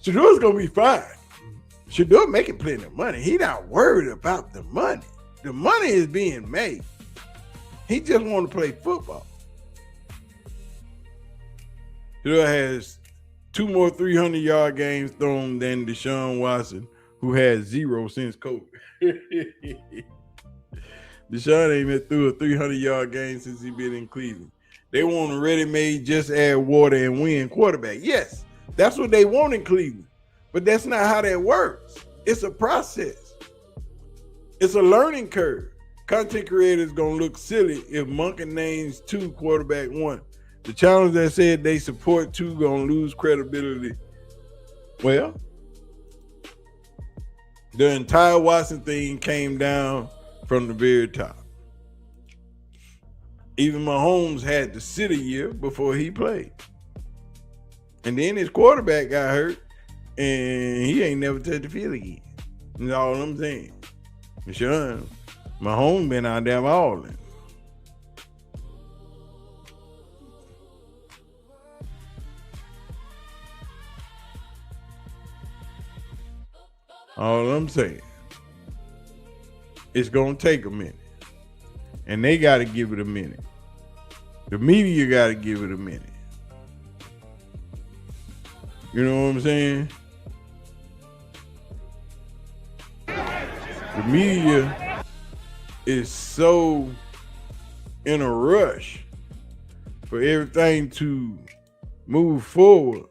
Shedeur's gonna be fine. Shedeur making plenty of money. He not worried about the money. The money is being made. He just want to play football. Shedeur has 2 more 300-yard games thrown than Deshaun Watson, who has 0 since COVID. Deshaun ain't been through a 300-yard game since he been in Cleveland. They want a ready-made, just add water and win quarterback. Yes, that's what they want in Cleveland. But that's not how that works. It's a process. It's a learning curve. Content creators going to look silly if Monken names 2 quarterback 1. The challenge that said they support 2 going to lose credibility. Well, the entire Watson thing came down from the very top. Even Mahomes had to sit a year before he played. And then his quarterback got hurt, and he ain't never touched the field again. That's all I'm saying. Deshaun, Mahomes been out there balling. All I'm saying, it's going to take a minute. And they got to give it a minute. The media got to give it a minute. You know what I'm saying? The media is so in a rush for everything to move forward.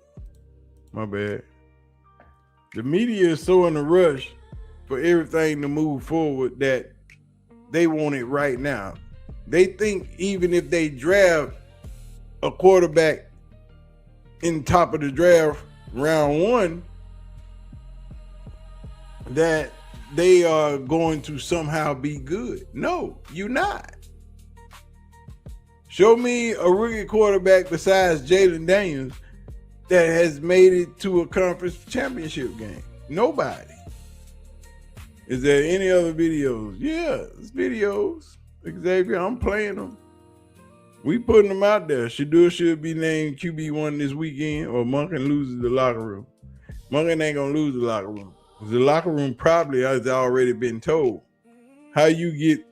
My bad. The media is so in a rush for everything to move forward that they want it right now. They think even if they draft a quarterback in top of the draft round 1, that they are going to somehow be good. No, you're not. Show me a rookie quarterback besides Jalen Daniels that has made it to a conference championship game. Nobody. Is there any other videos? Yeah, it's videos. Xavier, I'm playing them. We putting them out there. Shedeur should be named QB1 this weekend, or Monken loses the locker room. Monken ain't gonna lose the locker room. The locker room probably has already been told. How you get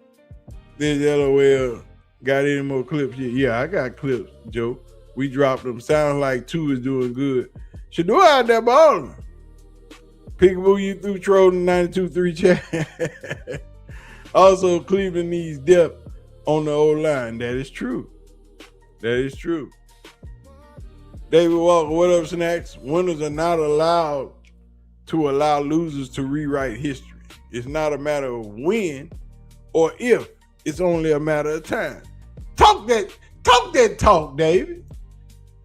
this LOL? Got any more clips yet? Yeah, I got clips, Joe. We dropped them. Sounds like 2 is doing good. Shedeur out there balling. Peekaboo, you through trolling 92.3 chat. Also, Cleveland needs depth on the O-line. That is true. That is true. David Walker, what up, Snacks? Winners are not allowed to allow losers to rewrite history. It's not a matter of when or if. It's only a matter of time. Talk that talk, David.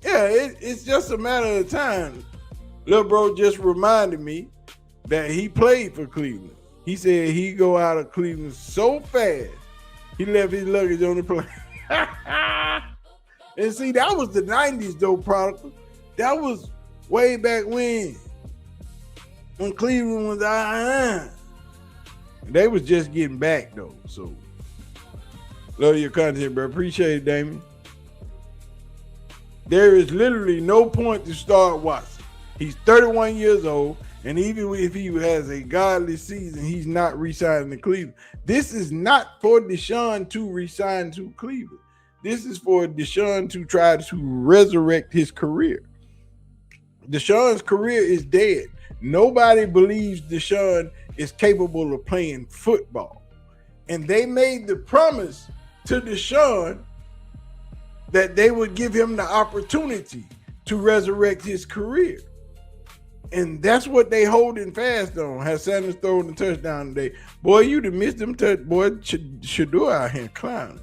Yeah, it's just a matter of time. Little bro just reminded me that he played for Cleveland. He said he go out of Cleveland so fast, he left his luggage on the plane. And see, that was the 90s, though, Prodigal. That was way back when Cleveland was They was just getting back, though. So, love your content, bro. Appreciate it, Damien. There is literally no point to start Watson. He's 31 years old, and even if he has a godly season, he's not re-signing to Cleveland. This is not for Deshaun to re-sign to Cleveland. This is for Deshaun to try to resurrect his career. Deshaun's career is dead. Nobody believes Deshaun is capable of playing football. And they made the promise to Deshaun that they would give him the opportunity to resurrect his career. And that's what they holding fast on. Has Sanders thrown the touchdown today? Boy, you'd have missed them boy, Shedeur out here clowning.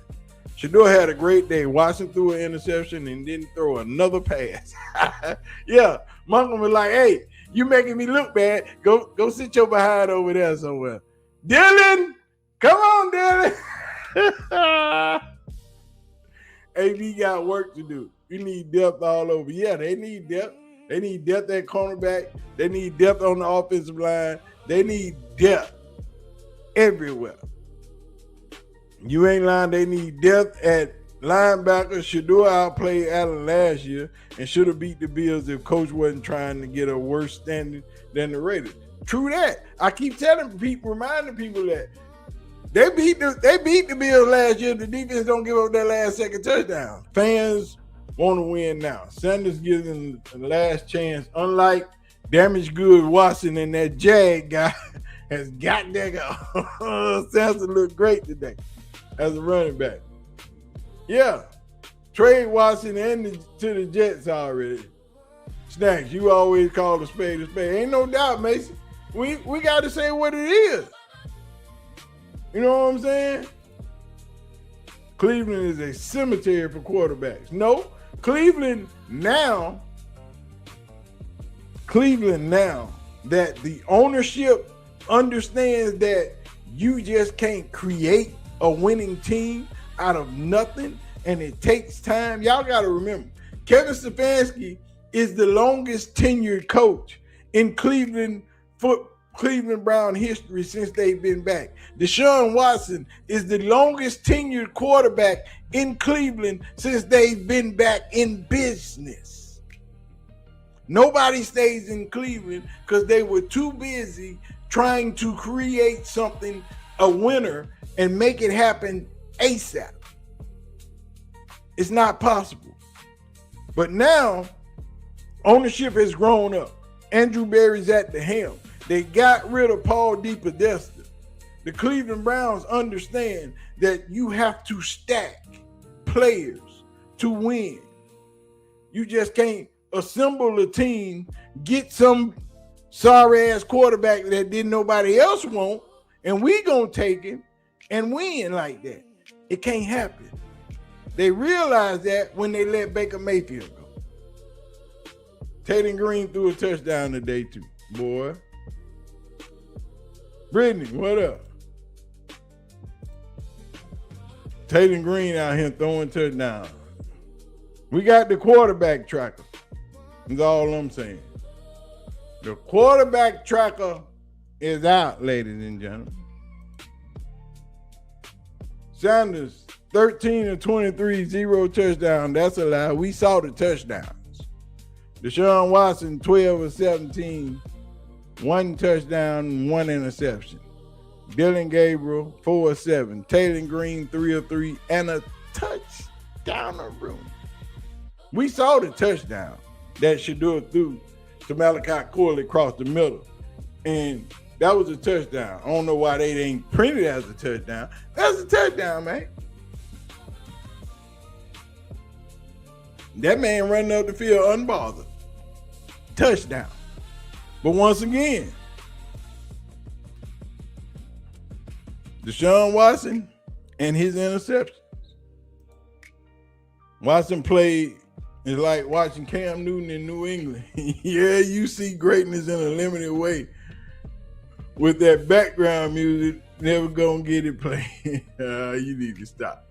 Shedeur had a great day. Watson threw an interception and didn't throw another pass. Yeah, Monken was like, hey, you making me look bad. Go sit your behind over there somewhere. Dylan, come on, Dylan. AB got work to do. We need depth all over. Yeah, they need depth. They need depth at cornerback. They need depth on the offensive line. They need depth everywhere. You ain't lying. They need depth at linebacker. Shedeur outplayed Allen last year and should have beat the Bills if Coach wasn't trying to get a worse standing than the Raiders. True that. I keep telling people, reminding people that they beat the Bills last year. The defense don't give up that last second touchdown. Fans want to win now. Sanders gives them the last chance. Unlike damaged goods Watson and that Jag guy has got that guy. Sanders looked great today as a running back. Yeah. Trade Watson to the Jets already. Snacks, you always call a spade a spade. Ain't no doubt, Mason. We got to say what it is. You know what I'm saying? Cleveland is a cemetery for quarterbacks. No, Cleveland now that the ownership understands that you just can't create a winning team out of nothing, and it takes time. Y'all got to remember, Kevin Stefanski is the longest tenured coach in Cleveland Brown history since they've been back. Deshaun Watson is the longest tenured quarterback in Cleveland since they've been back in business. Nobody stays in Cleveland because they were too busy trying to create something, a winner, and make it happen ASAP. It's not possible. But now, ownership has grown up. Andrew Berry's at the helm. They got rid of Paul DePodesta. The Cleveland Browns understand that you have to stack players to win. You just can't assemble a team, get some sorry-ass quarterback that didn't nobody else want, and we gonna take him and win like that. It can't happen. They realized that when they let Baker Mayfield go. Tatum Green threw a touchdown today too, boy. Brittany, what up? Tatum Green out here throwing touchdowns. We got the quarterback tracker. That's all I'm saying. The quarterback tracker is out, ladies and gentlemen. Sanders, 13 of 23, 0 touchdown. That's a lie. We saw the touchdowns. Deshaun Watson, 12 of 17, 1 touchdown, 1 interception. Dylan Gabriel, 4 of 7. Taylor Green, 3 of 3, and a touchdown of room. We saw the touchdown that Shedeur threw to Malachi Corley across the middle. And that was a touchdown. I don't know why they ain't printed as a touchdown. That's a touchdown, man. That man running up the field unbothered. Touchdown. But once again, Deshaun Watson and his interceptions. Watson played is like watching Cam Newton in New England. Yeah, you see greatness in a limited way. With that background music, never gonna get it played. You need to stop.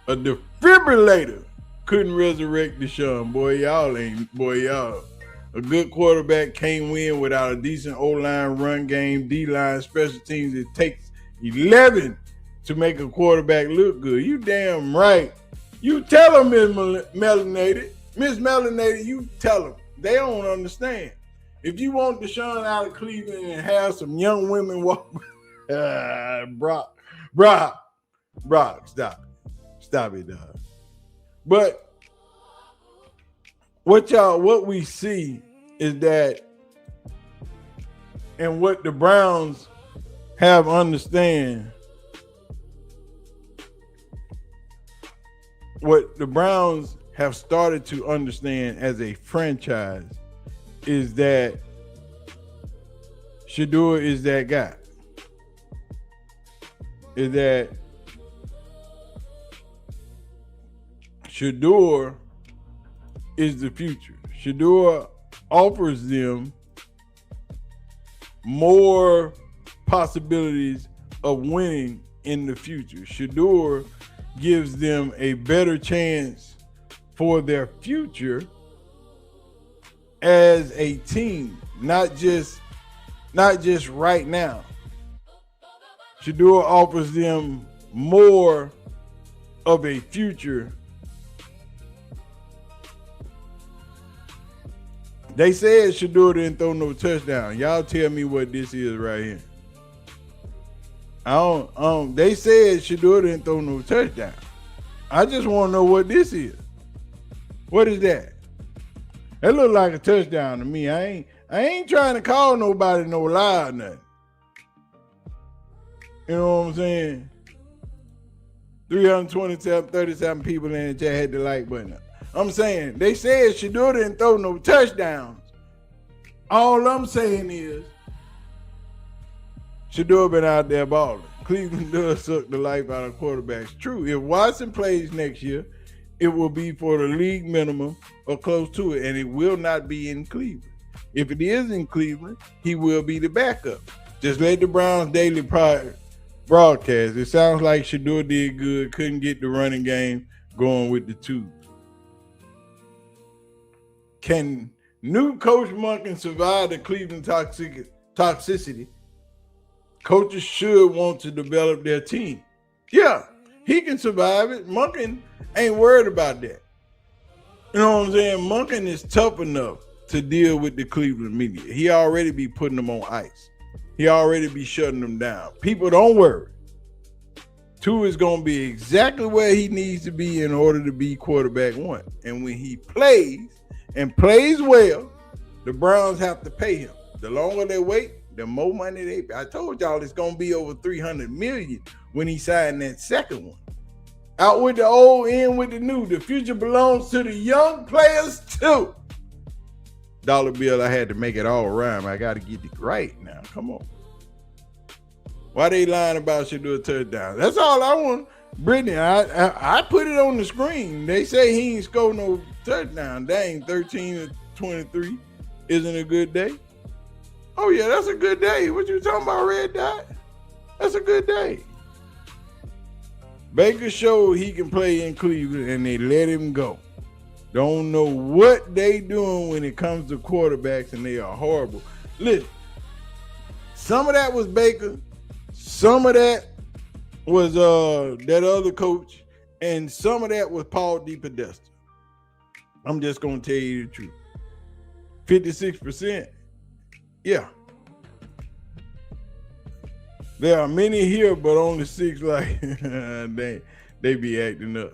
A defibrillator couldn't resurrect Deshaun. Y'all. A good quarterback can't win without a decent O-line, run game, D-line, special teams. It takes 11 to make a quarterback look good. You damn right. You tell them, Miss Melanated, you tell them. They don't understand. If you want Deshaun out of Cleveland and have some young women walk, Brock, stop it, dog. But what we see is that, and what the Browns have understand, what the Browns have started to understand as a franchise is that Shedeur is that guy. Is that Shedeur is the future. Shedeur offers them more possibilities of winning in the future. Shedeur gives them a better chance for their future as a team, not just right now. Shedeur offers them more of a future. They said Shedeur didn't throw no touchdown. Y'all tell me what this is right here. They said Shedeur didn't throw no touchdown. I just want to know what this is. What is that? It look like a touchdown to me. I ain't trying to call nobody no lie or nothing. You know what I'm saying? 327, 37 people in the chat had the like button up. I'm saying, they said Shedeur didn't throw no touchdowns. All I'm saying is, Shedeur been out there balling. Cleveland does suck the life out of quarterbacks. True, if Watson plays next year, it will be for the league minimum or close to it, and it will not be in Cleveland. If it is in Cleveland, he will be the backup. Just let the Browns daily broadcast. It sounds like Shedeur did good, couldn't get the running game going with the two. Can new coach Monken survive the Cleveland toxicity? Coaches should want to develop their team. Yeah, he can survive it. Monken ain't worried about that. You know what I'm saying? Monken is tough enough to deal with the Cleveland media. He already be putting them on ice. He already be shutting them down. People, don't worry. Tua is going to be exactly where he needs to be in order to be quarterback one. And when he plays and plays well, the Browns have to pay him. The longer they wait, the more money they pay. I told y'all it's going to be over $300 million when he signed that second one. Out with the old, in with the new. The future belongs to the young players too. Dollar bill, I had to make it all rhyme. I got to get it right now. Come on. Why they lying about Shedeur touchdown? That's all I want. Brittany, I put it on the screen. They say he ain't scored no touchdown. Dang, 13-23 isn't a good day. Oh, yeah, that's a good day. What you talking about, Red Dot? That's a good day. Baker showed he can play in Cleveland, and they let him go. Don't know what they doing when it comes to quarterbacks, and they are horrible. Listen, some of that was Baker. Some of that was that other coach, and some of that was Paul DePodesta. I'm just going to tell you the truth. 56%. Yeah. There are many here, but only 6 like they be acting up.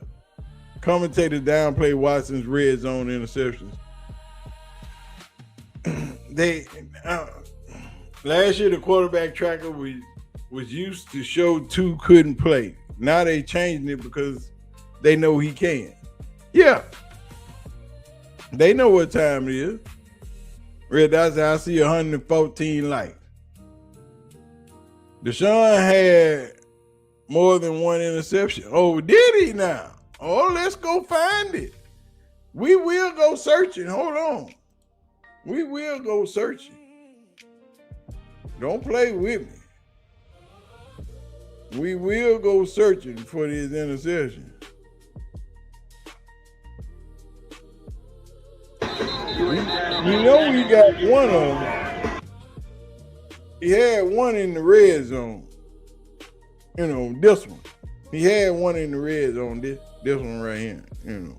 Commentators downplay Watson's red zone interceptions. Last year the quarterback tracker was used to show Tua couldn't play. Now they changing it because they know he can. Yeah. They know what time it is. Red Dot said, I see 114 likes. Deshaun had more than one interception. Oh, did he now? Oh, let's go find it. We will go searching. Hold on. We will go searching. Don't play with me. We will go searching for this interception. We know we got one of them. He had one in the red zone. You know, this one. He had one in the red zone. This one right here. You know.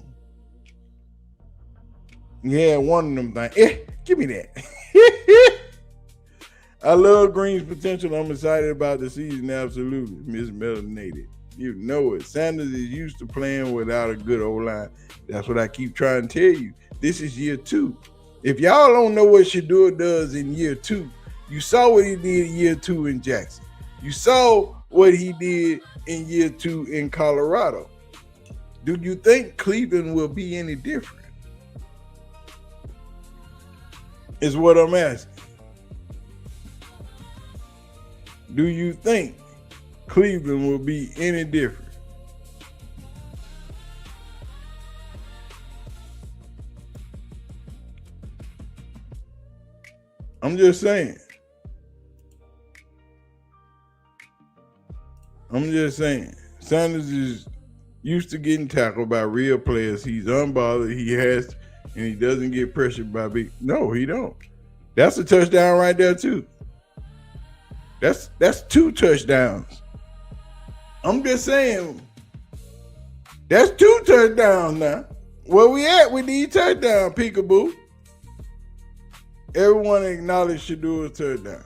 He had one of them things. Give me that. I love Green's potential. I'm excited about the season. Absolutely. Miss Melanated. You know it. Sanders is used to playing without a good O-line. That's what I keep trying to tell you. This is year 2. If y'all don't know what Shedeur does in year 2, you saw what he did in year 2 in Jackson. You saw what he did in year 2 in Colorado. Do you think Cleveland will be any different? Is what I'm asking. Do you think Cleveland will be any different? I'm just saying. Sanders is used to getting tackled by real players. He's unbothered. He has, and he doesn't get pressured by big. No, he don't. That's a touchdown right there too. That's 2 touchdowns. I'm just saying. That's 2 touchdowns now. Where we at with these touchdowns, peekaboo? Everyone acknowledged Shedeur's touchdown.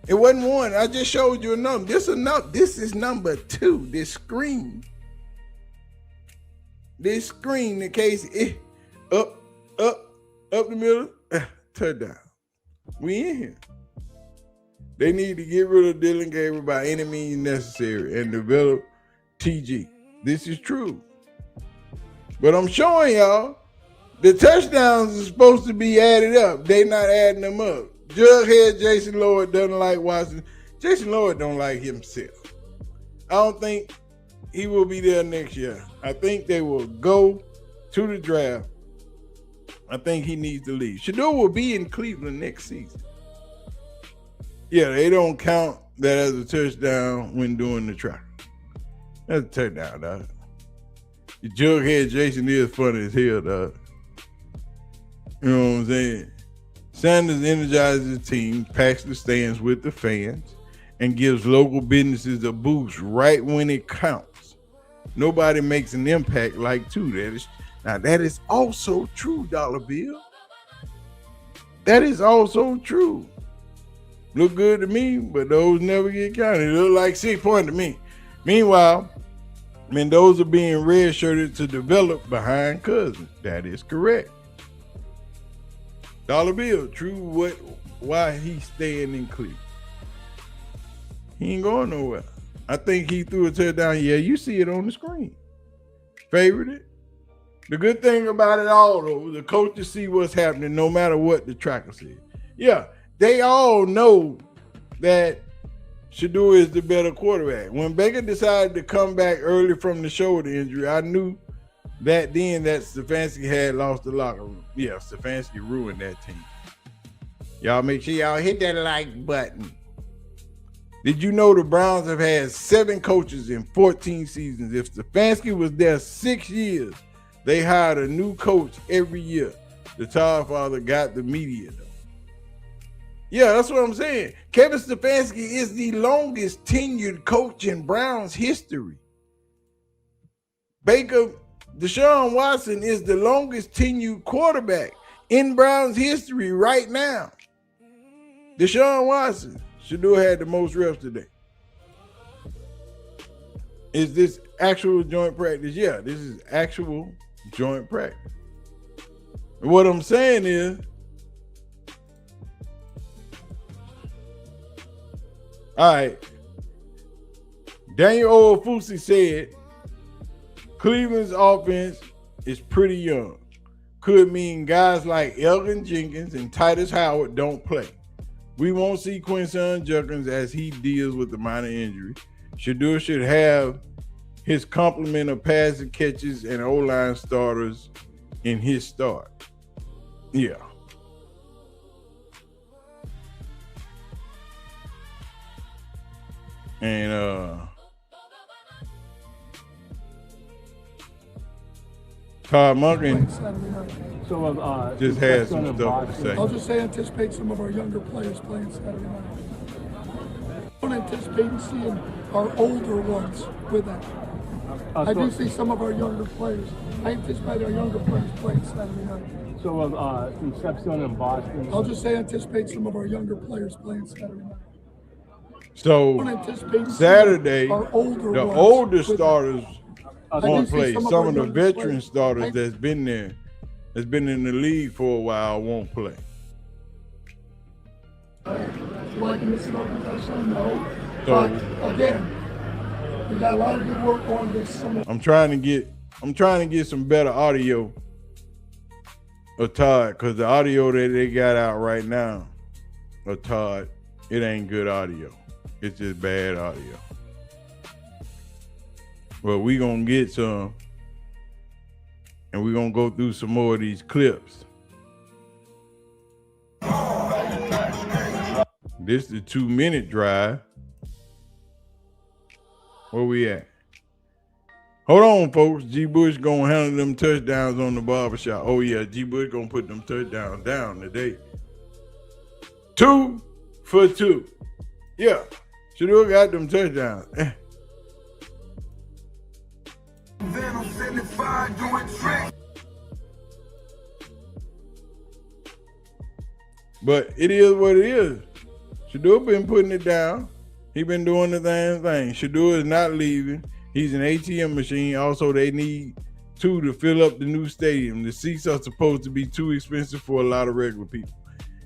It wasn't 1. I just showed you a number. This is number 2. This screen, in case it up the middle, touchdown. We in here. They need to get rid of Dylan Gabriel by any means necessary and develop TG. This is true. But I'm showing y'all the touchdowns are supposed to be added up. They not adding them up. Jughead Jason Lloyd doesn't like Watson. Jason Lloyd don't like himself. I don't think he will be there next year. I think they will go to the draft. I think he needs to leave. Shedeur will be in Cleveland next season. Yeah, they don't count that as a touchdown when doing the try. That's a touchdown, dog. The Jughead Jason is funny as hell, dog. You know what I'm saying? Sanders energizes the team, packs the stands with the fans, and gives local businesses a boost right when it counts. Nobody makes an impact like two. That is also true, Dollar Bill. That is also true. Look good to me, but those never get counted. It look like 6 points to me. Meanwhile, Mendoza being redshirted to develop behind Cousins. That is correct. Dollar Bill, true. Why he's staying in Cleveland? He ain't going nowhere. I think he threw a touchdown. Yeah, you see it on the screen. Favored it. The good thing about it all, though, the coaches see what's happening no matter what the tracker says. Yeah, they all know that Shedeur is the better quarterback. When Baker decided to come back early from the shoulder injury, I knew that then that Stefanski had lost the locker room. Yeah, Stefanski ruined that team. Y'all make sure y'all hit that like button. Did you know the Browns have had 7 coaches in 14 seasons? If Stefanski was there 6 years, they hired a new coach every year. The Todd father got the media, though. Yeah, that's what I'm saying. Kevin Stefanski is the longest tenured coach in Browns history. Deshaun Watson is the longest tenured quarterback in Browns history right now. Deshaun Watson. Shedeur had the most reps today. Is this actual joint practice? Yeah, this is actual joint practice. And what I'm saying is, all right, Daniel Ofusi said Cleveland's offense is pretty young. Could mean guys like Elgin Jenkins and Titus Howard don't play. We won't see Quinson Judkins as he deals with the minor injury. Shedeur should have his complement of passing catches and O-line starters in his start. Yeah. And Todd Monken just had some stuff to say. I'll just say anticipate some of our younger players playing Saturday night. I don't anticipate seeing our older ones with that. I do see some of our younger players. I anticipate our younger players playing Saturday night. So Concepcion and Boston. I'll just say anticipate some of our younger players playing Saturday night. So Saturday, the older starters won't play. Some of the veteran starters that's been there, that's been in the league for a while, won't play. So again, we got a lot of good work on this. I'm trying to get some better audio of Todd, because the audio that they got out right now of Todd, it ain't good audio. It's just bad audio. Well, we gonna get some, and we're gonna go through some more of these clips. This is the 2-minute drive. Where we at? Hold on, folks. G. Bush gonna handle them touchdowns on the barbershop. Oh yeah, G. Bush gonna put them touchdowns down today. 2 for 2. Yeah, Shedeur got them touchdowns. But it is what it is. Shedeur been putting it down. He been doing the damn thing. Shedeur is not leaving. He's an ATM machine. Also, they need 2 to fill up the new stadium. The seats are supposed to be too expensive for a lot of regular people.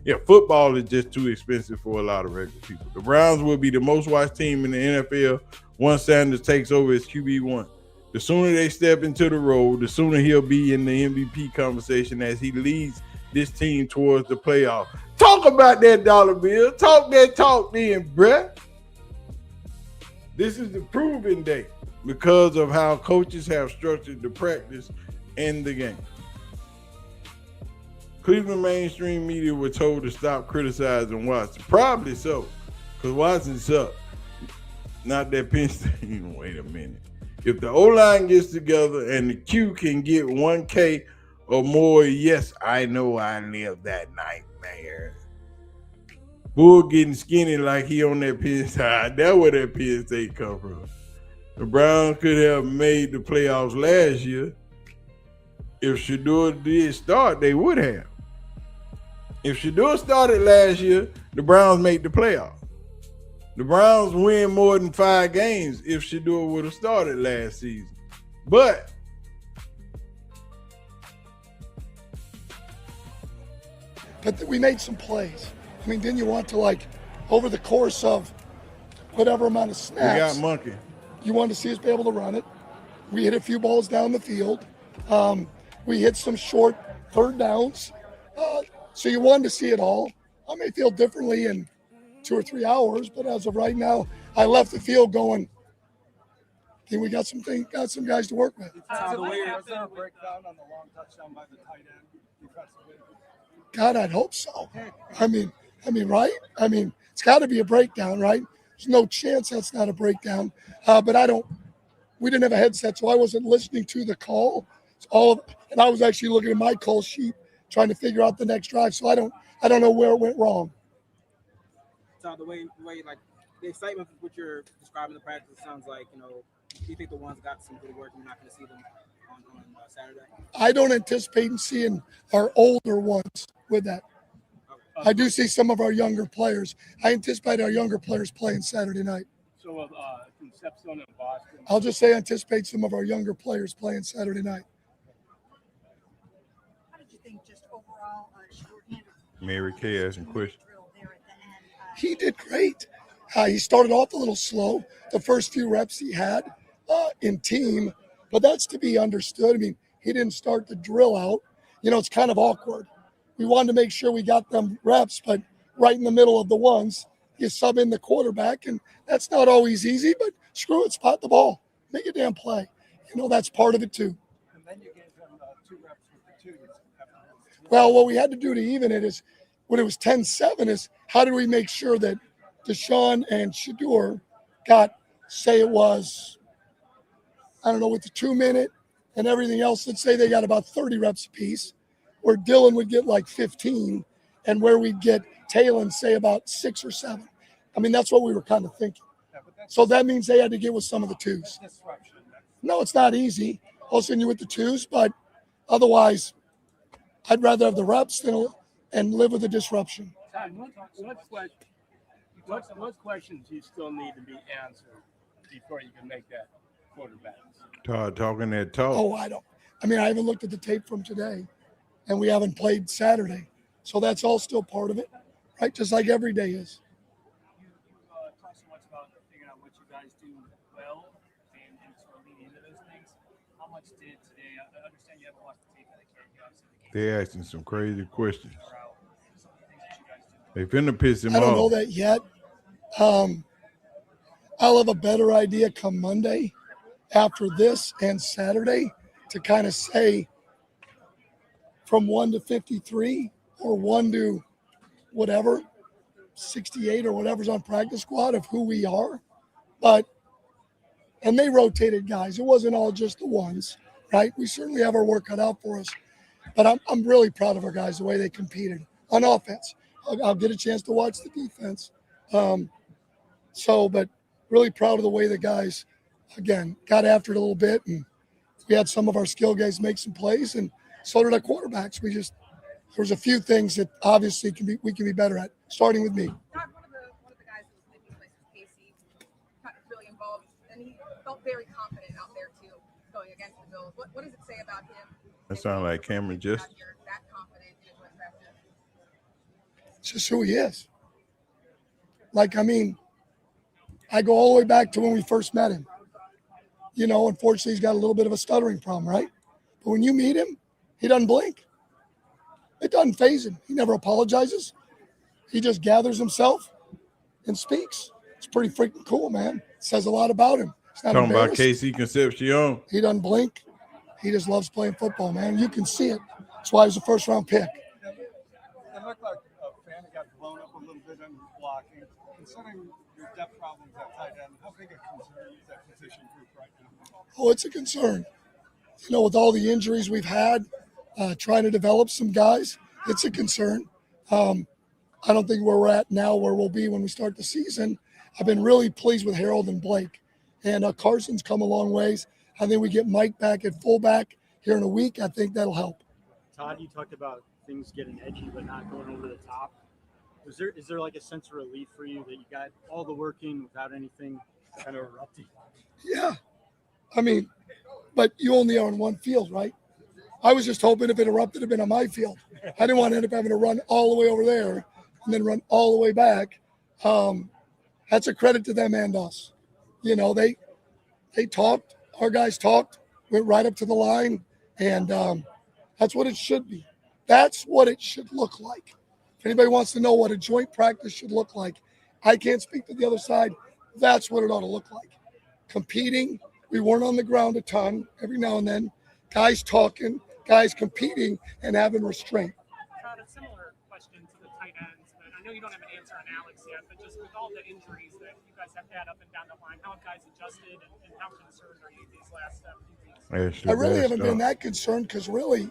Yeah, football is just too expensive for a lot of regular people. The Browns will be the most watched team in the NFL once Sanders takes over as QB1. The sooner they step into the role, the sooner he'll be in the MVP conversation as he leads this team towards the playoff. Talk about that dollar bill. Talk that talk then, bruh. This is the proving day because of how coaches have structured the practice and the game. Cleveland mainstream media were told to stop criticizing Watson. Probably so, because Watson sucked. Not that Penn State. Wait a minute. If the O-line gets together and the Q can get 1K or more, yes, I know I lived that nightmare. Bull getting skinny like he on that Penn State. That's where that Penn State come from. The Browns could have made the playoffs last year. If Shedeur did start, they would have. If Shedeur started last year, the Browns made the playoffs. The Browns win more than 5 games if Shedeur would have started last season. But we made some plays. I mean, didn't you want to, like, over the course of whatever amount of snaps, we got monkey. You wanted to see us be able to run it. We hit a few balls down the field. We hit some short third downs. So you wanted to see it all. I may feel differently in 2 or 3 hours, but as of right now, I left the field going, I think we got some guys to work with. Breakdown on the long touchdown by the tight end. God, I'd hope so. I mean, right? I mean, it's got to be a breakdown, right? There's no chance that's not a breakdown. But we didn't have a headset, so I wasn't listening to the call. And I was actually looking at my call sheet, trying to figure out the next drive. So I don't know where it went wrong. So the way like the excitement of what you're describing the practice sounds like, do you think the ones got some good work and you're not going to see them on Saturday? I don't anticipate seeing our older ones with that. Okay. I do see some of our younger players. I anticipate our younger players playing Saturday night. So Concepcion and Boston. I'll just say I anticipate some of our younger players playing Saturday night. How did you think just overall Mary Kay asking questions. He did great. He started off a little slow. The first few reps he had in team, but that's to be understood. I mean, he didn't start the drill out. It's kind of awkward. We wanted to make sure we got them reps, but right in the middle of the ones, you sub in the quarterback, and that's not always easy, but screw it, spot the ball. Make a damn play. That's part of it too. And then you gave him 2 reps with the 2s. Well, what we had to do to even it is, when it was 10-7, is how did we make sure that Deshaun and Shedeur got, say it was, I don't know, with the 2-minute and everything else, let's say they got about 30 reps apiece, where Dylan would get like 15, and where we'd get Talon, say, about 6 or 7. I mean, that's what we were kind of thinking. So that means they had to get with some of the 2s. No, it's not easy. I'll send you with the 2s, but otherwise, I'd rather have the reps and live with the disruption. What questions do you still need to be answered before you can make that quarterback? Todd talking that talk. Oh, I haven't looked at the tape from today, and we haven't played Saturday. So that's all still part of it, right? Just like every day is. You talk so much about figuring out what you guys do well and sort of leaning into those things. How much did today? I understand you haven't watched the tape, but they're asking some crazy questions. They finna piss him off. I don't know that yet. I'll have a better idea come Monday after this and Saturday to kind of say from 1 to 53 or 1 to whatever, 68 or whatever's on practice squad of who we are. And they rotated guys. It wasn't all just the ones, right? We certainly have our work cut out for us. But I'm really proud of our guys, the way they competed on offense. I'll get a chance to watch the defense. But really proud of the way the guys, again, got after it a little bit. And we had some of our skill guys make some plays, and so did our quarterbacks. There was a few things that obviously we can be better at, starting with me. One of the guys who was making plays was Casey, kind of really involved, and he felt very confident out there too, going against the Bills. What does it say about him? That sounds like Cameron just. That confident in his reception. It's just who he is. Like, I mean, I go all the way back to when we first met him. You know, unfortunately, he's got a little bit of a stuttering problem, right? But when you meet him, he doesn't blink. It doesn't faze him. He never apologizes. He just gathers himself and speaks. It's pretty freaking cool, man. It says a lot about him. He's not Talking about embarrassed. KC Concepcion. He doesn't blink. He just loves playing football, man. You can see it. That's why he was a first-round pick. It looked like a fan that got blown up a little bit on blocking. Considering your depth problems at tight end, how big a concern is that position group right now? Oh, it's a concern. You know, with all the injuries we've had, trying to develop some guys, it's a concern. I don't think where we're at now where we'll be when we start the season. I've been really pleased with Harold and Blake. And Carson's come a long ways. I think we get Mike back at fullback here in a week. I think that'll help. Todd, you talked about things getting edgy but not going over the top. Is there like a sense of relief for you that you got all the work in without anything kind of erupting? Yeah. I mean, but you only are on one field, right? I was just hoping if it erupted, it had been on my field. I didn't want to end up having to run all the way over there and then run all the way back. That's a credit to them and us. You know, they talked. Our guys talked, went right up to the line, and that's what it should be. That's what it should look like. If anybody wants to know what a joint practice should look like, I can't speak to the other side. That's what it ought to look like. Competing. We weren't on the ground a ton every now and then. Guys talking, guys competing, and having restraint. Todd, a similar question to the tight ends, but I know you don't have an answer on Alex yet, but just with all the injuries that you guys have had up and down the line, how have guys adjusted and how concerned are you these last few weeks? I really haven't been that concerned because really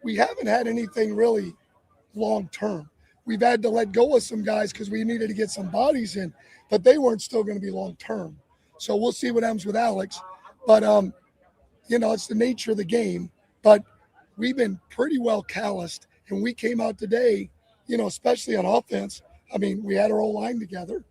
we haven't had anything really long term. We've had to let go of some guys because we needed to get some bodies in, but they weren't still going to be long term. So we'll see what happens with Alex. But, you know, it's the nature of the game. But we've been pretty well calloused. And we came out today, you know, especially on offense. I mean, we had our whole line together,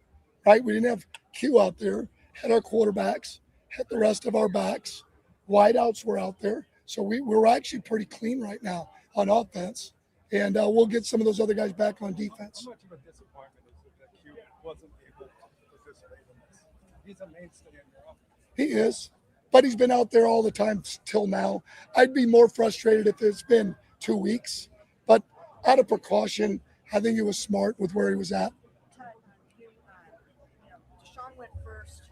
right? We didn't have Q out there, had our quarterbacks, had the rest of our backs. Wideouts were out there. So we're actually pretty clean right now on offense. And we'll get some of those other guys back on defense. How much of a disappointment is it that Q wasn't able to participate in this? He's a mainstay in your offense. He is, but he's been out there all the time till now. I'd be more frustrated if it's been 2 weeks, but out of precaution, I think he was smart with where he was at. Todd, Deshaun went first.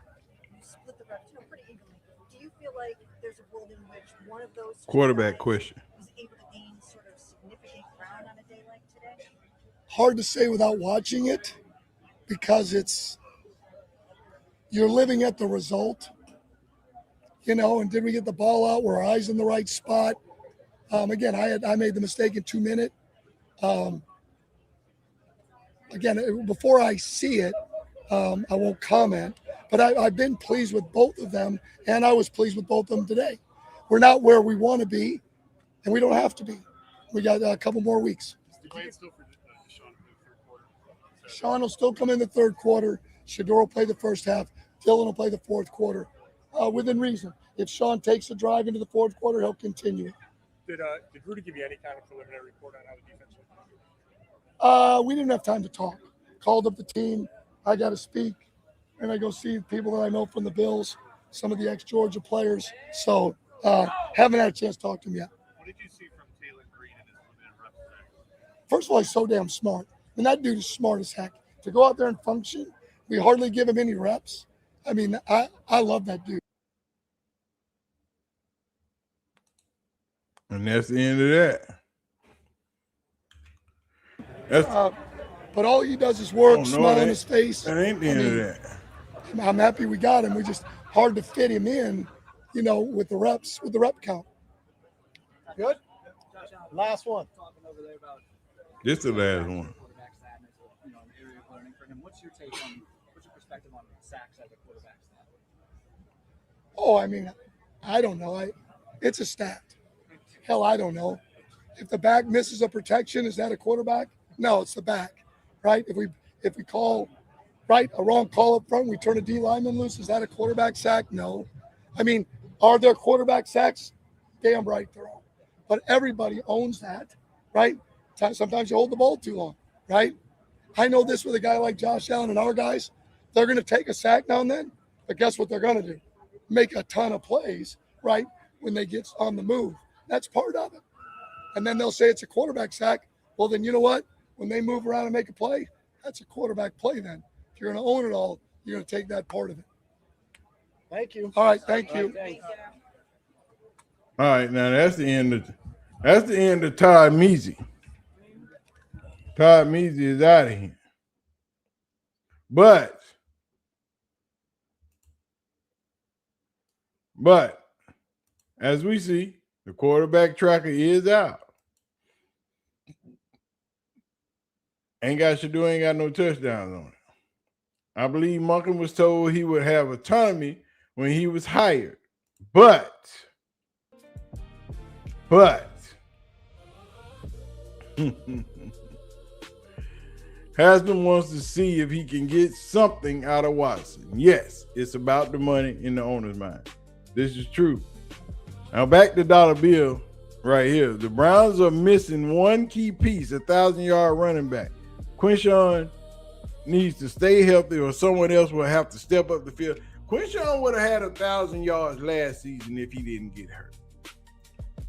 You split the reps pretty evenly. Do you feel like there's a world in which one of those quarterback question was able to gain sort of significant ground on a day like today? Hard to say without watching it because you're living at the result. You know, and did we get the ball out? Were our eyes in the right spot? Again, I made the mistake in 2 minutes. Again, before I see it, I won't comment. But I've been pleased with both of them, and I was pleased with both of them today. We're not where we want to be, and we don't have to be. We got a couple more weeks. Deshaun will still come in the third quarter. Shedeur will play the first half. Dylan will play the fourth quarter. Within reason. If Sean takes a drive into the fourth quarter, he'll continue. Did Rudy give you any kind of preliminary report on how the defense went? We didn't have time to talk. Called up the team. I got to speak, and I go see people that I know from the Bills, some of the ex-Georgia players. So haven't had a chance to talk to him yet. What did you see from Taylor Green in his limited reps today? First of all, he's so damn smart. I mean, that dude is smart as heck. To go out there and function, we hardly give him any reps. I mean, I love that dude. And that's the end of that. But all he does is work, smile on his face. That ain't the end of that. I'm happy we got him. We just hard to fit him in, you know, with the reps, with the rep count. Good. Last one. This the last one. What's your take on, what's your perspective on sacks as a quarterback stat? Oh, I mean, I don't know. It's a stat. Hell, I don't know. If the back misses a protection, is that a quarterback? No, it's the back, right? If we call right a wrong call up front, we turn a D lineman loose. Is that a quarterback sack? No. I mean, are there quarterback sacks? Damn right there are. But everybody owns that, right? Sometimes you hold the ball too long, right? I know this with a guy like Josh Allen and our guys, they're going to take a sack now and then, but guess what they're going to do? Make a ton of plays, right, when they get on the move. That's part of it. And then they'll say it's a quarterback sack. Well, then you know what? When they move around and make a play, that's a quarterback play then. If you're going to own it all, you're going to take that part of it. Thank you. All right, thank you. All right, now that's the end of Todd Measy. Todd Measy is out of here. But as we see, the quarterback tracker is out. Shedeur ain't got no touchdowns on it. I believe Monken was told he would have autonomy when he was hired. But Haslam wants to see if he can get something out of Watson. Yes, it's about the money in the owner's mind. This is true. Now back to dollar bill right here. The Browns are missing one key piece, a 1,000-yard running back. Quinshawn needs to stay healthy or someone else will have to step up the field. Quinshawn would have had 1,000 yards last season if he didn't get hurt.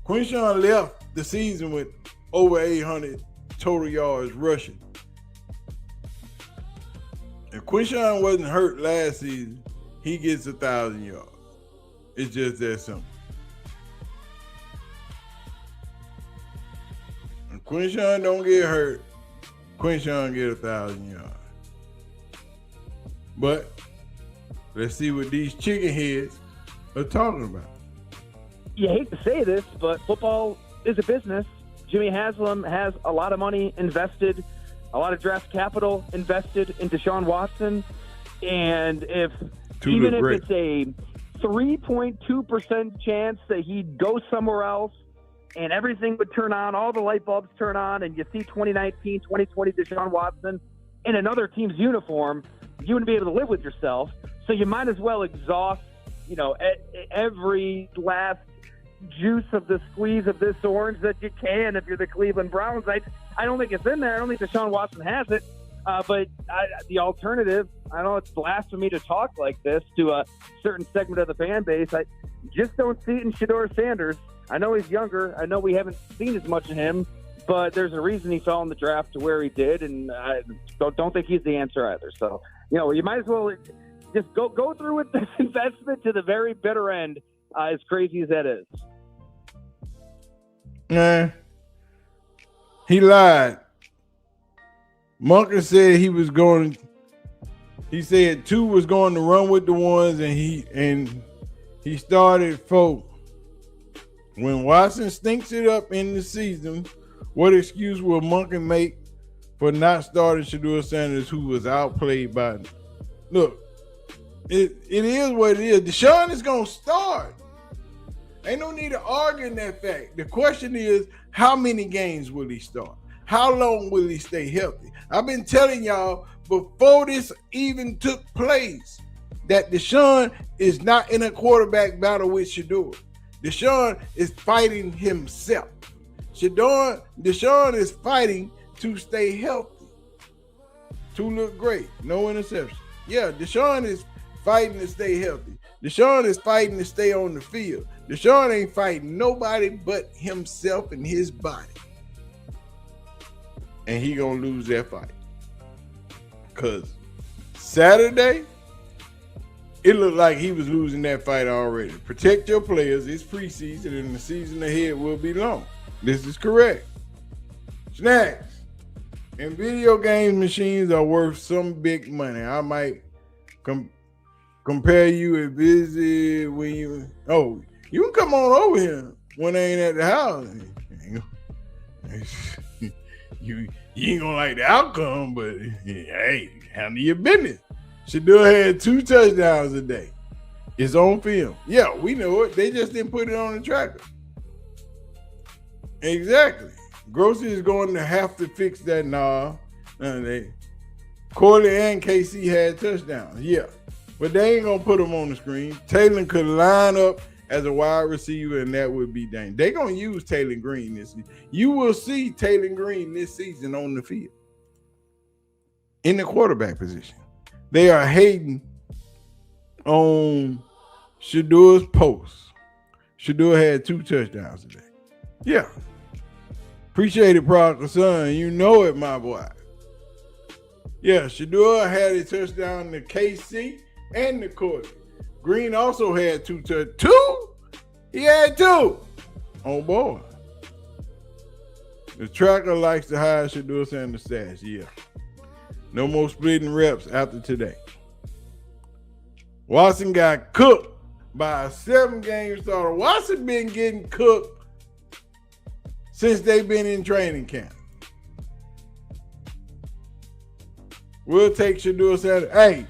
Quinshawn left the season with over 800 total yards rushing. If Quinshawn wasn't hurt last season, he gets 1,000 yards. It's just that simple. If Quinshawn don't get hurt, Quinshawn get 1,000 yards. But let's see what these chicken heads are talking about. You hate to say this, but football is a business. Jimmy Haslam has a lot of money invested, a lot of draft capital invested in Deshaun Watson. And if it's a 3.2% chance that he'd go somewhere else and everything would turn on, all the light bulbs turn on, and you see 2019, 2020 Deshaun Watson in another team's uniform, you wouldn't be able to live with yourself. So you might as well exhaust, every last juice of the squeeze of this orange that you can if you're the Cleveland Browns. I don't think it's in there. I don't think Deshaun Watson has it. But the alternative, I know it's blasphemy to talk like this to a certain segment of the fan base. I just don't see it in Shedeur Sanders. I know he's younger. I know we haven't seen as much of him, but there's a reason he fell in the draft to where he did, and I don't think he's the answer either. So, you might as well just go through with this investment to the very bitter end, as crazy as that is. Nah, he lied. Monken said he said 2 was going to run with the ones, and he started 4. When Watson stinks it up in the season, what excuse will Monken make for not starting Shedeur Sanders, who was outplayed by him? Look, it is what it is. Deshaun is going to start. Ain't no need to argue in that fact. The question is, how many games will he start? How long will he stay healthy? I've been telling y'all before this even took place that Deshaun is not in a quarterback battle with Shedeur. Deshaun is fighting himself. Deshaun is fighting to stay healthy, to look great. No interception. Yeah, Deshaun is fighting to stay healthy. Deshaun is fighting to stay on the field. Deshaun ain't fighting nobody but himself and his body. And he gonna lose that fight. Because Saturday, it looked like he was losing that fight already. Protect your players. It's preseason and the season ahead will be long. This is correct. Snacks and video game machines are worth some big money. I might compare you at visit when you can come on over here when they ain't at the house. You ain't gonna like the outcome, but hey, handle your business. Shedeur had 2 touchdowns a day. It's on film. Yeah, we know it. They just didn't put it on the tracker. Exactly. Grossi is going to have to fix that. Corley and KC had touchdowns. Yeah, but they ain't gonna put them on the screen. Taylor could line up as a wide receiver, and that would be dangerous. They're gonna use Taylor Green this season. You will see Taylor Green this season on the field. in the quarterback position. They are hating on Shedeur's post. Shedeur had 2 touchdowns today. Yeah. Appreciate it, prodigal son. You know it, my boy. Yeah, Shedeur had a touchdown to KC and the Court. Green also had 2 touchdowns. 2? He had 2. Oh, boy. The tracker likes to hide Shedeur Sanders' stash. Yeah. No more splitting reps after today. Watson got cooked by a 7-game starter. Watson been getting cooked since they've been in training camp. We'll take Shedeur Sanders. Hey,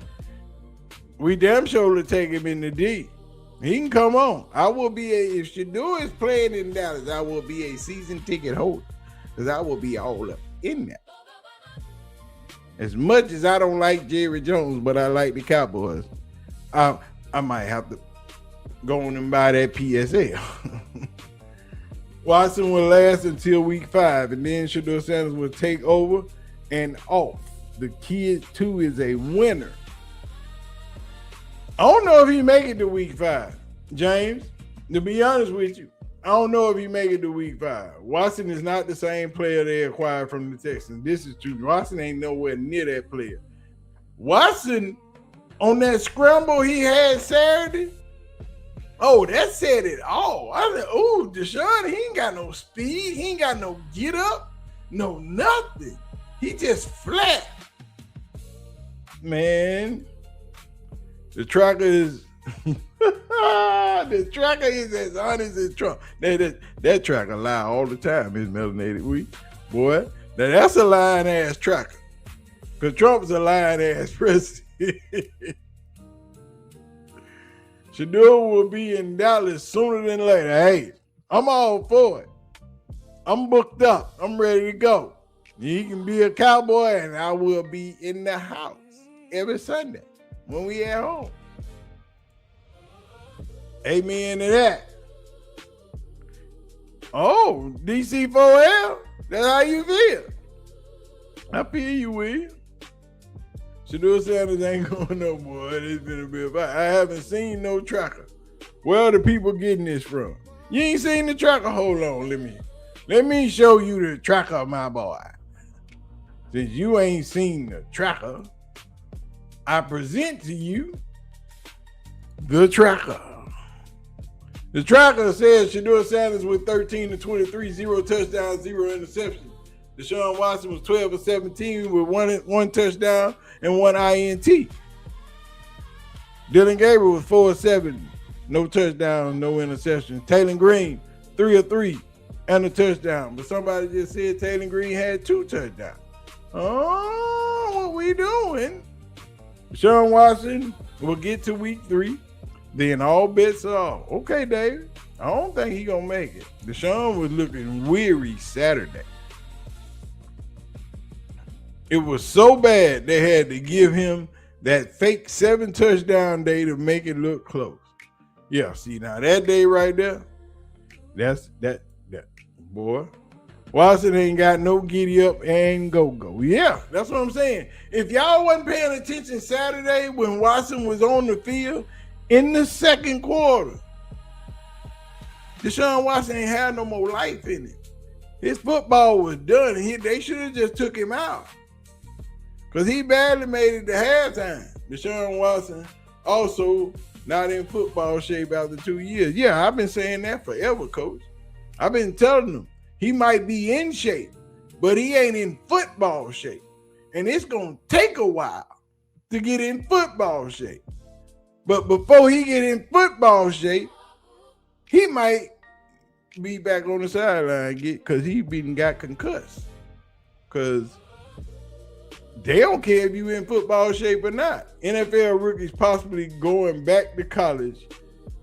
we damn sure will take him in the D. He can come on. If Shedeur is playing in Dallas, I will be a season ticket holder because I will be all up in there. As much as I don't like Jerry Jones, but I like the Cowboys, I might have to go on and buy that PSL. Watson will last until week 5, and then Shedeur Sanders will take over and off. The kid, too, is a winner. I don't know if he make it to week 5, James. To be honest with you, I don't know if he make it to week 5. Watson is not the same player they acquired from the Texans. This is true. Watson ain't nowhere near that player. Watson, on that scramble he had Saturday, that said it all. I said, Deshaun, he ain't got no speed. He ain't got no get up, no nothing. He just flat. Man, the tracker is as honest as Trump. That tracker lie all the time, his melanated week. Boy, that's a lying ass tracker. Because Trump's a lying ass president. Shedeur will be in Dallas sooner than later. Hey, I'm all for it. I'm booked up. I'm ready to go. He can be a Cowboy, and I will be in the house every Sunday when we at home. Amen to that. Oh, DC4L, that's how you feel. I feel you, Will. Shedeur Sanders ain't going no more. It's been a bit. I haven't seen no tracker. Where are the people getting this from? You ain't seen the tracker? Hold on, let me show you the tracker, my boy. Since you ain't seen the tracker, I present to you the tracker. The tracker says Shedeur Sanders with 13 to 23, 0 touchdowns, 0 interceptions. Deshaun Watson was 12 of 17 with one touchdown and 1 INT. Dylan Gabriel was 4 of 7, no touchdowns, no interceptions. Taylor Green, 3 of 3 and a touchdown. But somebody just said Taylor Green had 2 touchdowns. Oh, what we doing? Deshaun Watson will get to week 3. Then all bets are off. Okay, David. I don't think he's going to make it. Deshaun was looking weary Saturday. It was so bad they had to give him that fake 7 touchdown day to make it look close. Yeah, see, now that day right there, that's that boy. Watson ain't got no giddy up and go. Yeah, that's what I'm saying. If y'all wasn't paying attention Saturday when Watson was on the field in the second quarter, Deshaun Watson ain't had no more life in it. His football was done. They should have just took him out. Because he barely made it to halftime. Deshaun Watson also not in football shape after 2 years. Yeah, I've been saying that forever, Coach. I've been telling him he might be in shape, but he ain't in football shape. And it's going to take a while to get in football shape. But before he get in football shape, he might be back on the sideline because he got concussed. Because they don't care if you in football shape or not. NFL rookies possibly going back to college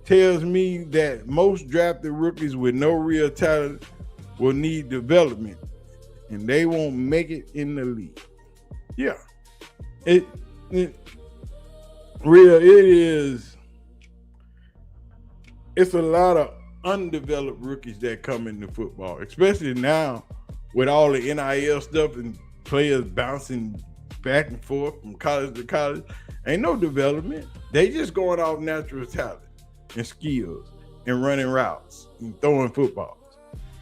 tells me that most drafted rookies with no real talent will need development, and they won't make it in the league. Yeah, it is. It's a lot of undeveloped rookies that come into football, especially now with all the NIL stuff and players bouncing back and forth from college to college. Ain't no development. They just going off natural talent and skills and running routes and throwing footballs.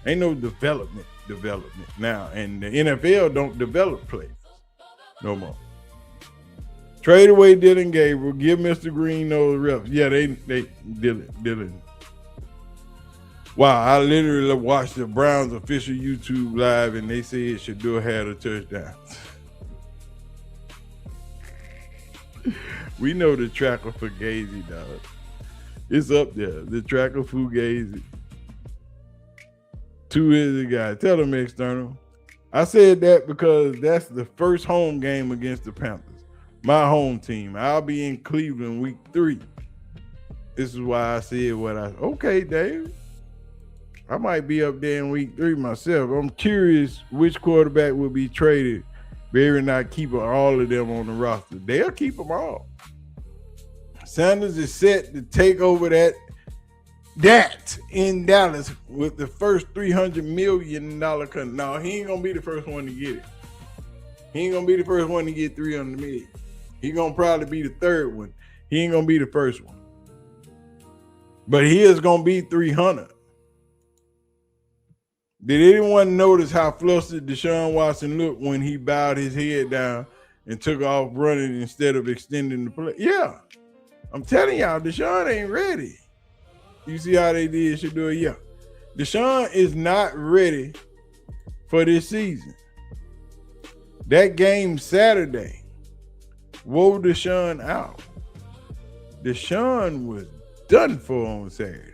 Ain't no development now. And the NFL don't develop players no more. Trade away Dylan Gabriel. Give Mr. Green those reps. Yeah, they Dylan. Wow, I literally watched the Browns official YouTube live and they said Shedeur had a touchdown. We know the tracker for Fugazi, dog. It's up there. The tracker Fugazi. 2 is the guy. Tell them external. I said that because that's the first home game against the Panthers. My home team. I'll be in Cleveland week 3. This is why I said what I. Okay, Dave. I might be up there in week 3 myself. I'm curious which quarterback will be traded. Barry not keeping all of them on the roster. They'll keep them all. Sanders is set to take over that in Dallas with the first $300 million cut. No, he ain't gonna be the first one to get it. He ain't gonna be the first one to get $300 million. He gonna probably be the third one. He ain't gonna be the first one. But he is gonna be 300. Did anyone notice how flustered Deshaun Watson looked when he bowed his head down and took off running instead of extending the play? Yeah. I'm telling y'all, Deshaun ain't ready. You see how they did Shedeur? Yeah. Deshaun is not ready for this season. That game Saturday wore Deshaun out. Deshaun was done for on Saturday.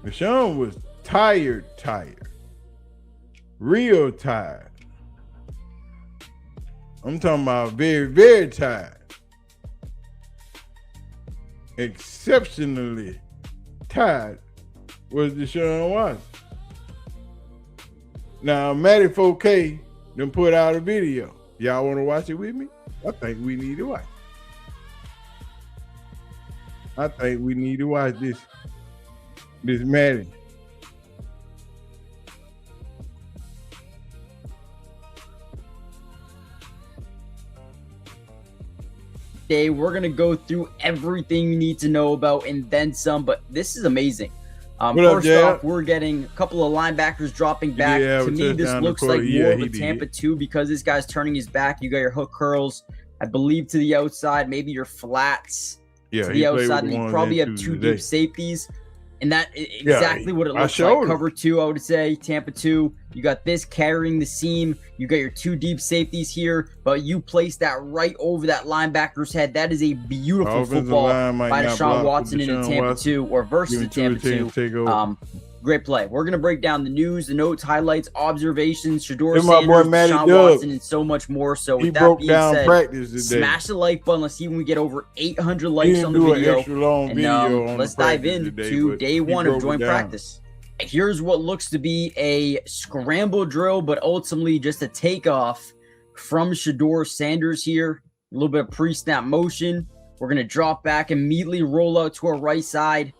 Deshaun was tired. Real tired. I'm talking about very, very tired. Exceptionally tired was Deshaun Watson. Now, Matty 4K done put out a video. Y'all want to watch it with me? I think we need to watch. I think we need to watch this Matty. We're going to go through everything you need to know about and then some, but this is amazing. First off, we're getting a couple of linebackers dropping back. To me, this looks like more of a Tampa 2 because this guy's turning his back. You got your hook curls, I believe, to the outside, maybe your flats to the outside, and you probably have 2 deep safeties. And that is exactly what it looks like. Cover 2, I would say, Tampa 2. You got this carrying the seam. You got your 2 deep safeties here, but you place that right over that linebacker's head. That is a beautiful football by Deshaun Watson in Tampa 2 or versus the Tampa 2. Great play. We're going to break down the news, the notes, highlights, observations, Shedeur Sanders, Deshaun Watson, and so much more. So with that being said, smash the like button. Let's see when we get over 800 likes on the video. And let's dive into day 1 of joint practice. Here's what looks to be a scramble drill, but ultimately just a takeoff from Shedeur Sanders here. A little bit of pre-snap motion. We're going to drop back, immediately roll out to our right side.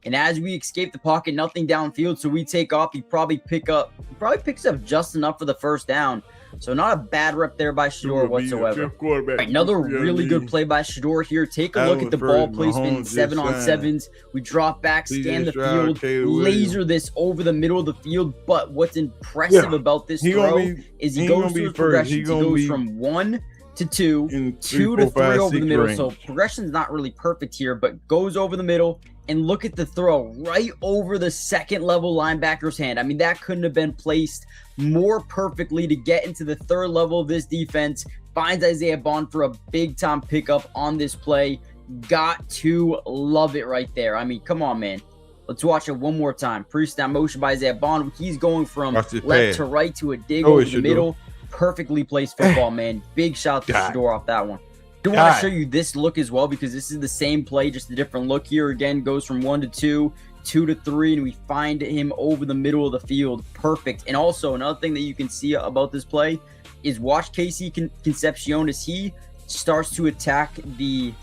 And as we escape the pocket, nothing downfield, so we take off. He probably picks up just enough for the first down. So not a bad rep there by Shedeur whatsoever. Another really good play by Shedeur here. Take a look at the ball placement, 7-on-7s. We drop back, scan the field, laser this over the middle of the field. But what's impressive about this throw is he goes through progressions. He goes from 1 to 2, 2 to 3 over the middle. So progression's not really perfect here, but goes over the middle. And look at the throw right over the second level linebacker's hand. I mean, that couldn't have been placed more perfectly to get into the third level of this defense. Finds Isaiah Bond for a big time pickup on this play. Got to love it right there. I mean, come on, man. Let's watch it one more time. Pre-snap motion by Isaiah Bond. He's going from left to right to a dig over the middle. Perfectly placed football, man. Big shout to Shedeur off that one. I want to show you this look as well because this is the same play, just a different look here. Again, goes from 1 to 2, 2 to 3, and we find him over the middle of the field. Perfect. And also another thing that you can see about this play is watch Casey Concepcion as he starts to attack the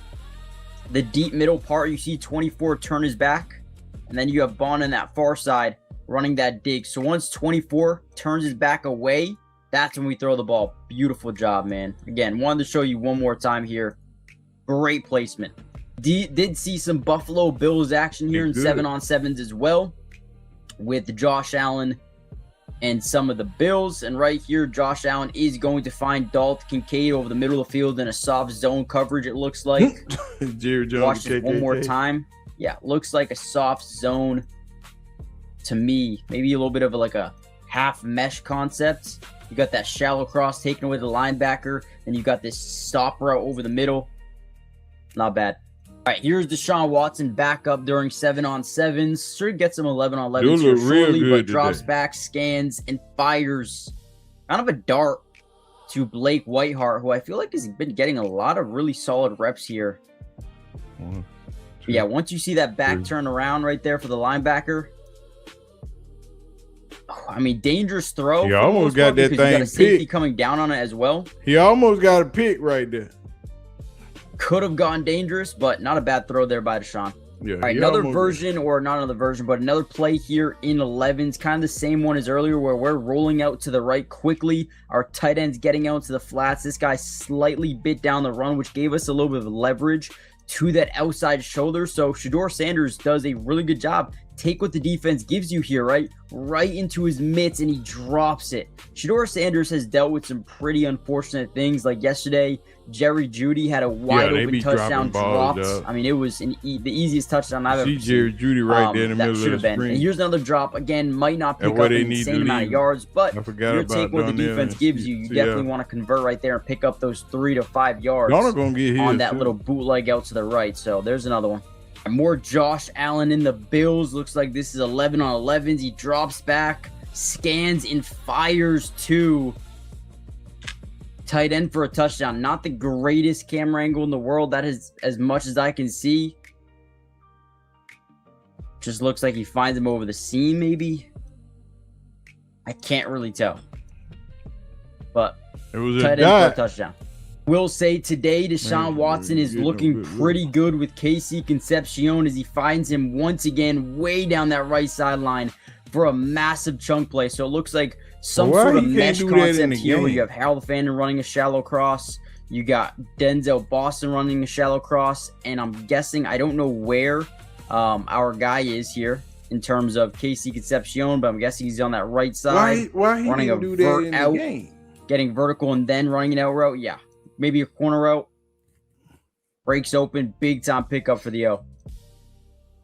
deep middle part. You see 24 turn his back, and then you have Bond on that far side running that dig. So once 24 turns his back away, That's when we throw the ball. Beautiful job, man. Again, wanted to show you one more time here. Great placement. Did see some Buffalo Bills action here in 7-on-7s as well with Josh Allen and some of the Bills. And right here, Josh Allen is going to find Dalton Kincaid over the middle of the field in a soft zone coverage, it looks like. Jerry Jones, watch this one more time. Yeah, looks like a soft zone to me. Maybe a little bit of a half mesh concept. You got that shallow cross taken away the linebacker, and you got this stop route over the middle. Not bad. All right, here's Deshaun Watson back up during 7-on-7s. Sure gets some 11-on-11s here shortly, but drops back, scans, and fires kind of a dart to Blake Whiteheart, who I feel like has been getting a lot of really solid reps here. Yeah, once you see that back turn around right there for the linebacker, I mean, dangerous throw. He almost got that thing got a safety picked. coming down on it as well. He almost got a pick right there. Could have gone dangerous, but not a bad throw there by Deshaun. Yeah, all right, another version, or not another version, but another play here in 11s. Kind of the same one as earlier where we're rolling out to the right quickly. Our tight end's getting out to the flats. This guy slightly bit down the run, which gave us a little bit of leverage to that outside shoulder. So Shedeur Sanders does a really good job. Take what the defense gives you here, right into his mitts, and he drops it. Shedeur Sanders has dealt with some pretty unfortunate things. Like yesterday, Jerry Jeudy had a wide open touchdown dropped. I mean, it was the easiest touchdown I've ever seen. Jerry Jeudy right there in the middle of the screen. And here's another drop. Again, might not pick up an insane amount of yards, but you're taking what the defense gives you. You definitely want to convert right there and pick up those 3 to 5 yards on that little bootleg out to the right. So there's another one. More Josh Allen in the Bills. Looks like this is 11-on-11s. He drops back, scans, and fires to tight end for a touchdown. Not the greatest camera angle in the world. That is as much as I can see. Just looks like he finds him over the seam, maybe. I can't really tell. But it was tight end for a touchdown. Will say today Deshaun Watson is looking pretty good with KC Concepcion as he finds him once again way down that right sideline for a massive chunk play. So it looks like some sort of mesh concept here where you have Harold Fannin running a shallow cross. You got Denzel Boston running a shallow cross. And I'm guessing, I don't know where our guy is here in terms of KC Concepcion, but I'm guessing he's on that right side. Why he running a do that in the game? Getting vertical and then running an out route. Yeah. Maybe a corner route. Breaks open. Big time pickup for the O.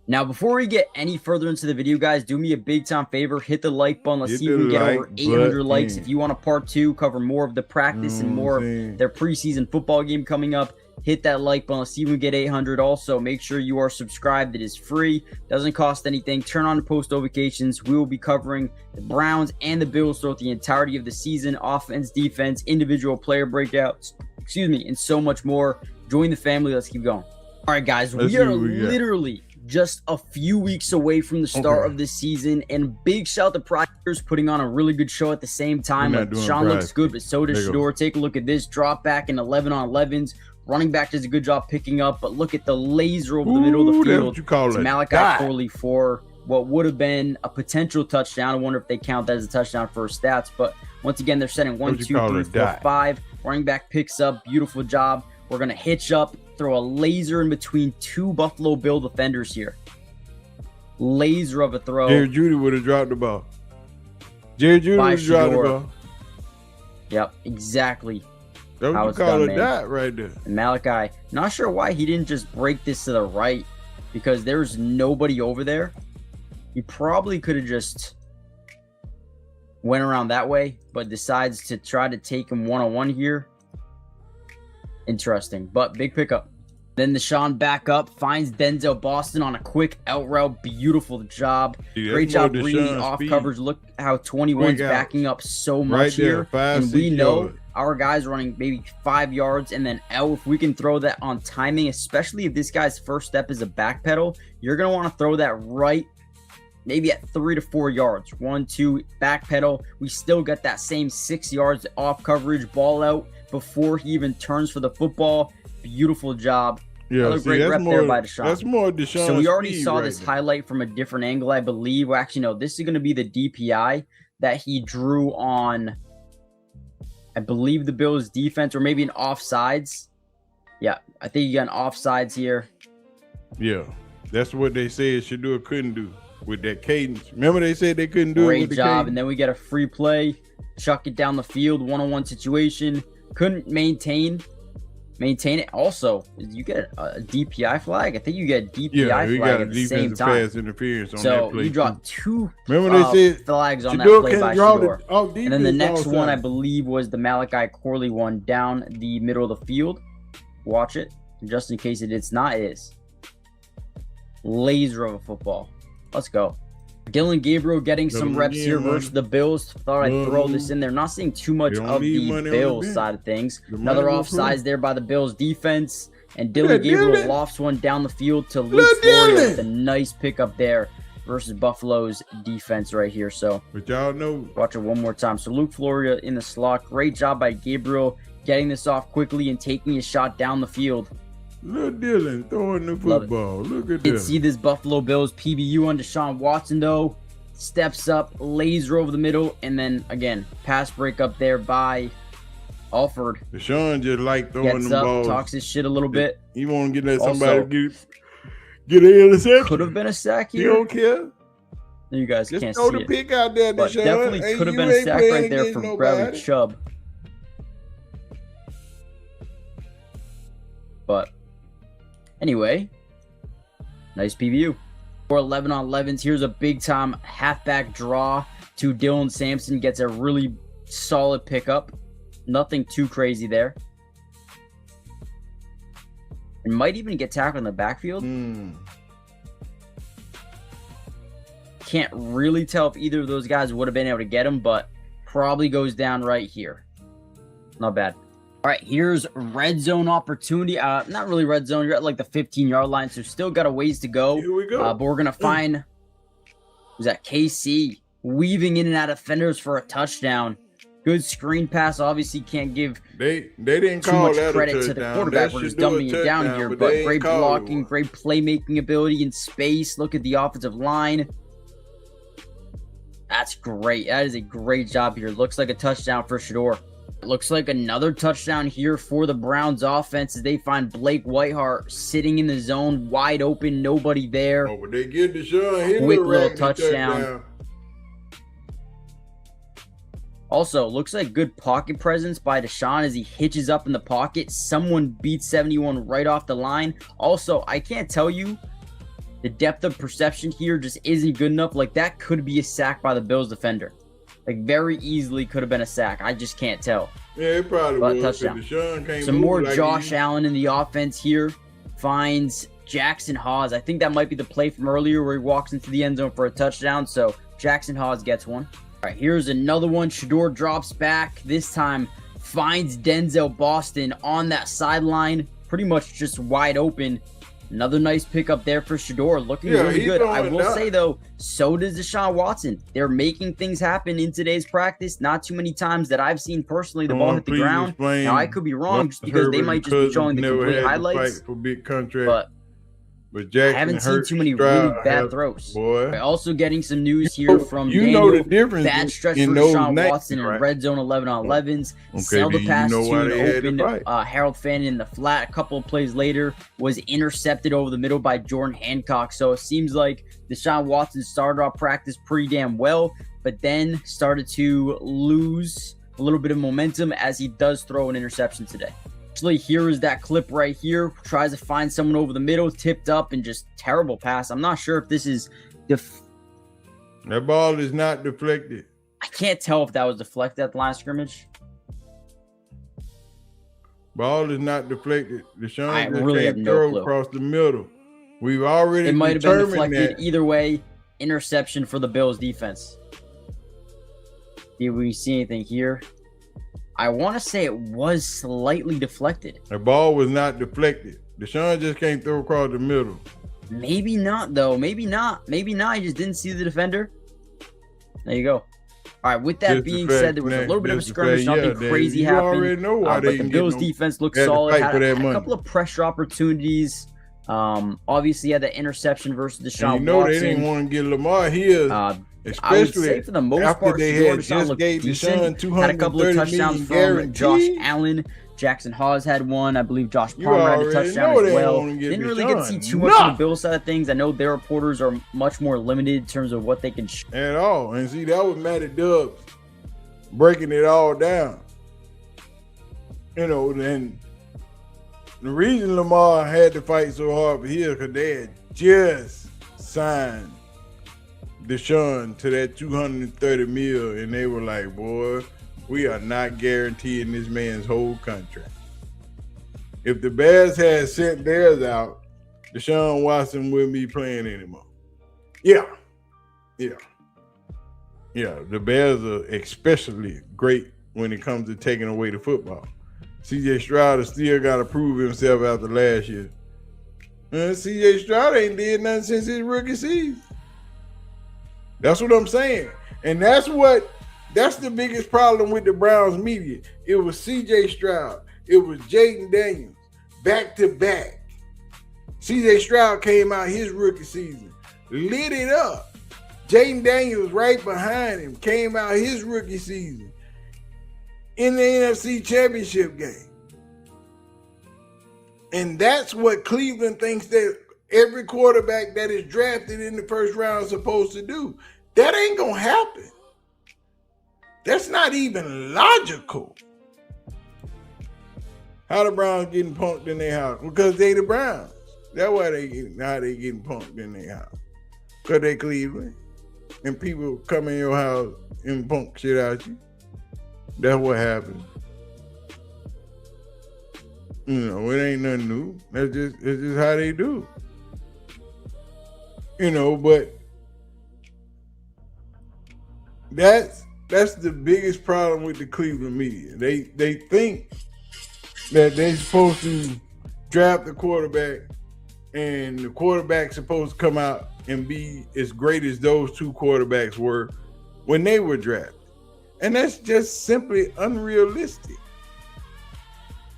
Now, before we get any further into the video, guys, do me a big time favor. Hit the like button. Let's see if we can get over 800 likes. If you want a part 2, cover more of the practice and more of their preseason football game coming up, hit that like button. Let's see if we can get 800. Also, make sure you are subscribed. It is free. Doesn't cost anything. Turn on the post notifications. We will be covering the Browns and the Bills throughout the entirety of the season. Offense, defense, individual player breakouts. And so much more. Join the family. Let's keep going. All right, guys, we are literally just a few weeks away from the start of this season, and big shout out to Proctors putting on a really good show at the same time. Like, Sean looks good, but so does Shedeur. Take a look at this drop back in 11-on-11s. Running back does a good job picking up, but look at the laser over the middle of the field. It's Malachi Corley for what would have been a potential touchdown. I wonder if they count that as a touchdown for stats, but once again, they're setting 1, 2, 3, 4, 5. Running back picks up. Beautiful job. We're going to hitch up, throw a laser in between 2 Buffalo Bill defenders here. Laser of a throw. Jerry Jeudy would have dropped the ball. Jerry Jeudy would have dropped the ball. Yep, exactly. That's what you call a dot right there. And Malachi, not sure why he didn't just break this to the right, because there's nobody over there. He probably could have just went around that way, but decides to try to take him one-on-one here. Interesting, but big pickup. Then Deshaun back up, finds Denzel Boston on a quick out route. Beautiful job. Great job bringing off coverage. Look how 21's backing up so much here. And we know our guys running maybe 5 yards and then out. If we can throw that on timing, especially if this guy's first step is a back pedal, you're going to want to throw that right maybe at 3 to 4 yards. 1, 2, back pedal. We still got that same 6 yards off coverage, ball out before he even turns for the football. Beautiful job. Yeah, another great rep there by Deshaun. That's more Deshaun. So we already saw this highlight from a different angle, I believe. Well, actually, no, this is going to be the DPI that he drew on I believe the Bills defense, or maybe an offsides. Yeah, I think you got an offsides here. Yeah, that's what they said Shedeur couldn't do with that cadence. Remember they said they couldn't do it with the Great job. cadence? And then we get a free play. Chuck it down the field, one-on-one situation. Couldn't maintain it. Also, you get a DPI flag. I think you get a DPI flag at the same time. Pass interference on so that play you dropped two Remember they said flags on Shedeur that play by draw Shedeur. And then the next one, I believe, was the Malachi Corley one down the middle of the field. Watch it. Just in case it's not, it is. Laser of a football. Let's go. Dylan Gabriel getting some reps here versus the Bills. Thought I'd throw this in there. Not seeing too much of the Bills side of things. Another offsides there by the Bills defense. And Dylan Gabriel lofts one down the field to Luke Florio with a nice pickup there versus Buffalo's defense right here. So, but y'all know, watch it one more time. So Luke Florio in the slot. Great job by Gabriel getting this off quickly and taking a shot down the field. Little Dylan throwing the football. Look at Did that. see this Buffalo Bills PBU on Deshaun Watson, though. Steps up, laser over the middle, and then, again, pass break up there by Alford. Deshaun just like throwing Gets the up, balls. talks his shit a little bit. He want to get at somebody get an interception. Could have been a sack here. He don't care. You guys Just can't throw see the it. pick out there, But Deshaun. definitely could have been a sack right there for Bradley Chubb. But anyway, nice PBU. For 11 on 11s, here's a big time halfback draw to Dylan Sampson. Gets a really solid pickup. Nothing too crazy there. And might even get tackled in the backfield. Can't really tell if either of those guys would have been able to get him, but probably goes down right here. Not bad. All right, here's red zone opportunity. Not really red zone. You're at like the 15-yard line, so still got a ways to go. Here we go. But we're going to find, who's that? KC weaving in and out of defenders for a touchdown. Good screen pass. Obviously, can't give they didn't too call much that credit a to the touchdown. quarterback. We're just dumping it down here. But great blocking, great playmaking ability in space. Look at the offensive line. That's great. That is a great job here. Looks like a touchdown for Shedeur. Looks like another touchdown here for the Browns offense as they find Blake Whiteheart sitting in the zone, wide open, nobody there. Oh, but they get Deshaun. Quick little touchdown. Also, looks like good pocket presence by Deshaun as he hitches up in the pocket. Someone beats 71 right off the line. Also, I can't tell you, the depth of perception here just isn't good enough. Like, that could be a sack by the Bills defender. Like, very easily could have been a sack. I just can't tell. Yeah, it probably was. Touchdown. Some more like Josh Allen in the offense here. Finds Jackson Hawes. I think that might be the play from earlier where he walks into the end zone for a touchdown. So Jackson Hawes gets one. All right, here's another one. Shedeur drops back. This time finds Denzel Boston on that sideline. Pretty much just wide open. Another nice pickup there for Shedeur. Looking really good. I will say, though, so does Deshaun Watson. They're making things happen in today's practice. Not too many times that I've seen personally the ball hit the ground. Now, I could be wrong just because they might just be showing the complete highlights. For big contract. But I haven't seen too many really bad throws. We're also getting some news here from Daniel. Know the difference bad stretch in for Deshaun names, Watson in red zone 11 on 11s. Okay, Sell the pass to an open Harold Fannin in the flat. A couple of plays later was intercepted over the middle by Jordan Hancock. So it seems like Deshaun Watson started off practice pretty damn well, but then started to lose a little bit of momentum as he does throw an interception today. Actually, here is that clip right here. Tries to find someone over the middle, tipped up, and just terrible pass. I'm not sure if this is that ball is not deflected. I can't tell if that was deflected at the line of scrimmage. Ball is not deflected. Deshaun just really can't throw across the middle. We've already it might have been deflected. That. Either way, interception for the Bills defense. Did we see anything here? I want to say it was slightly deflected. The ball was not deflected. Deshaun just can't throw across the middle. Maybe not, though. Maybe not. Maybe not. He just didn't see the defender. There you go. All right, with that being said, there was a little bit of a skirmish. Nothing crazy happened. But the Bills defense looked solid. Had a couple of pressure opportunities. Obviously, had the interception versus Deshaun Watson. They didn't want to get Lamar here. Especially say for the most after part, they Shedeur had just gave decent. Deshaun Had a couple of $230 touchdowns million from Josh guaranteed. Allen. Jackson Hawes had one. I believe Josh You Palmer had a already touchdown know as they well. wanna get Didn't really get to see Deshaun too much on the nothing. Bills side of things. I know their reporters are much more limited in terms of what they can show. At all. And see, that was Matty Dubs breaking it all down. You know, and the reason Lamar had to fight so hard for here because they had just signed Deshaun to that $230 million, and they were like, boy, we are not guaranteeing this man's whole contract. If the Bears had sent theirs out, Deshaun Watson wouldn't be playing anymore. Yeah. The Bears are especially great when it comes to taking away the football. CJ Stroud has still got to prove himself after last year. CJ Stroud ain't did nothing since his rookie season. That's what I'm saying. And that's the biggest problem with the Browns media. It was CJ Stroud. It was Jaden Daniels. Back to back. CJ Stroud came out his rookie season. Lit it up. Jaden Daniels right behind him. Came out his rookie season. In the NFC Championship game. And that's what Cleveland thinks that every quarterback that is drafted in the first round is supposed to do. That ain't going to happen. That's not even logical. How the Browns getting punked in their house? Because they the Browns. That's why they getting punked in their house. Because they Cleveland. And people come in your house and punk shit out you. That's what happened. You know, it ain't nothing new. It's just how they do. You know, but that's the biggest problem with the Cleveland media. They think that they're supposed to draft the quarterback and the quarterback's supposed to come out and be as great as those two quarterbacks were when they were drafted. And that's just simply unrealistic.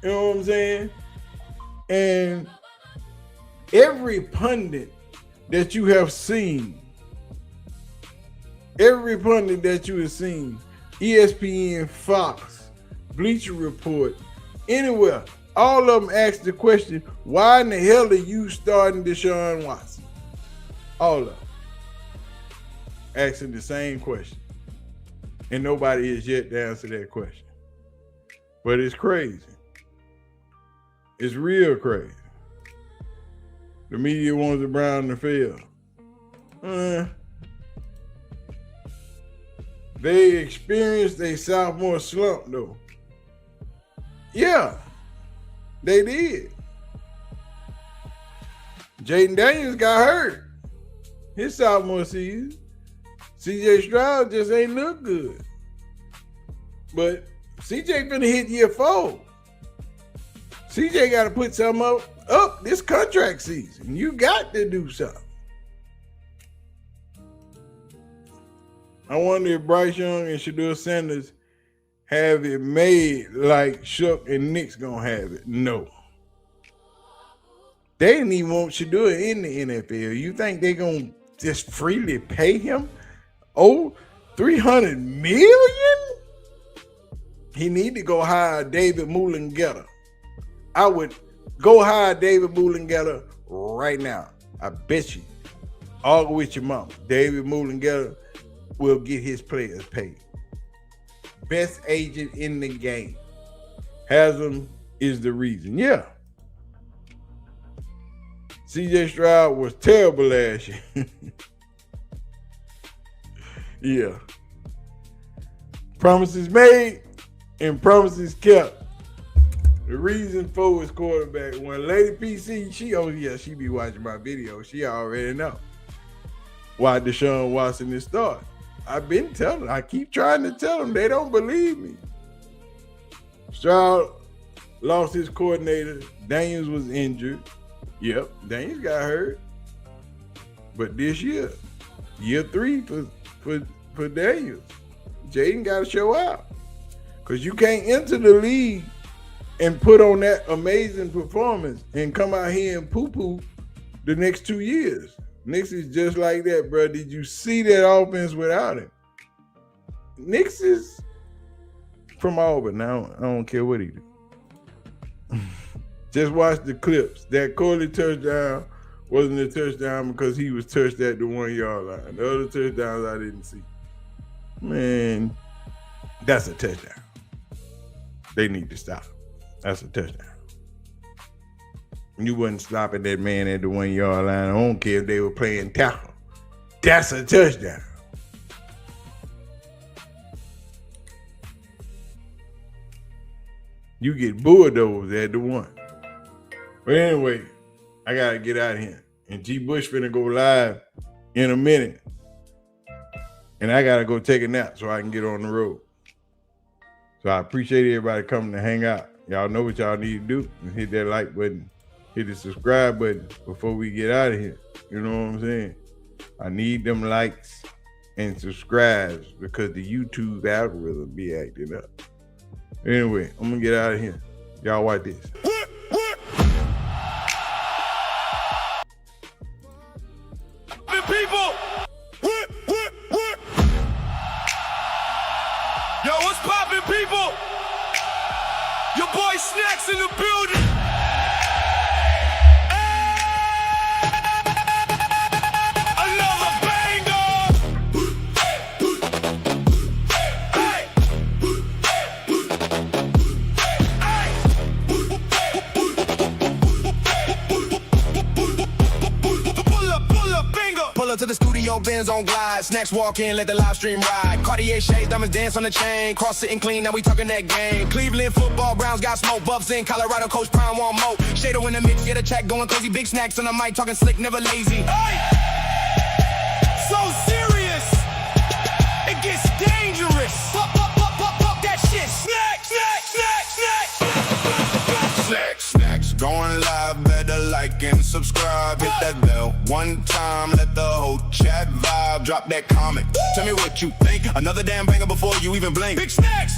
You know what I'm saying? And every pundit that you have seen, ESPN, Fox, Bleacher Report, anywhere, all of them ask the question, why in the hell are you starting Deshaun Watson? All of them asking the same question. And nobody has yet to answer that question. But it's crazy. It's real crazy. The media wants the Browns to fail. They experienced a sophomore slump, though. Yeah, they did. Jaden Daniels got hurt his sophomore season. CJ Stroud just ain't look good. But CJ finna hit year 4. CJ got to put something up this contract season. You got to do something. I wonder if Bryce Young and Shedeur Sanders have it made like Shook and Nick's gonna have it. No. They didn't even want Shedeur in the NFL. You think they gonna just freely pay him? Oh, $300 million? He need to go hire David Mullengetter. I would go hire David Mullengetter right now. I bet you. Argue with your mama. David Mullengetter will get his players paid. Best agent in the game. Haslam is the reason. Yeah. CJ Stroud was terrible last year. Yeah. Promises made and promises kept. The reason for his quarterback, when Lady PC, she be watching my video. She already know why Deshaun Watson is starting. I've been telling, I keep trying to tell them. They don't believe me. Stroud lost his coordinator. Daniels was injured. Yep, Daniels got hurt. But this year 3 for Daniels, Jaden got to show out. Because you can't enter the league and put on that amazing performance and come out here and poo-poo the next 2 years. Knicks is just like that, bro. Did you see that offense without him? Knicks is from Auburn. Now I don't care what he do. Just watch the clips. That Corley touchdown wasn't a touchdown because he was touched at the 1 yard line. The other touchdowns I didn't see. Man, that's a touchdown. They need to stop. That's a touchdown. You wasn't stopping that man at the 1 yard line. I don't care if they were playing tackle. That's a touchdown. You get bulldozed at the 1. But anyway, I gotta get out of here. And G. Bush finna go live in a minute. And I gotta go take a nap so I can get on the road. So I appreciate everybody coming to hang out. Y'all know what y'all need to do. Hit that like button. Hit the subscribe button before we get out of here. You know what I'm saying? I need them likes and subscribes because the YouTube algorithm be acting up. Anyway, I'm gonna get out of here. Y'all watch this. People! Yo, what's poppin', people? Your boy Snacks in the building. Another banger. Hey. Pull up, finger. Pull up to the studio, Benz on glide. Snacks walk in, let the live stream ride. Cartier shades, diamonds dance on the chain. Cross sitting clean, now we talking that game. Cleveland football, Browns got smoke. Buffs in Colorado, Coach Prime want more. Shado in the mix, get a check going crazy. Big Snacks on the mic, talking slick, never lazy. Hey! So serious, it gets dangerous. Pop that shit. Snacks, going live, better like and subscribe. Hit that bell one time, let the whole chat vibe. Drop that comment, tell me what you think. Another damn banger before you even blink. Big Snacks,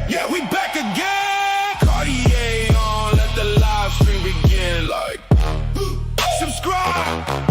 yeah, we back again. Cartier on, let the live stream begin. Like, subscribe.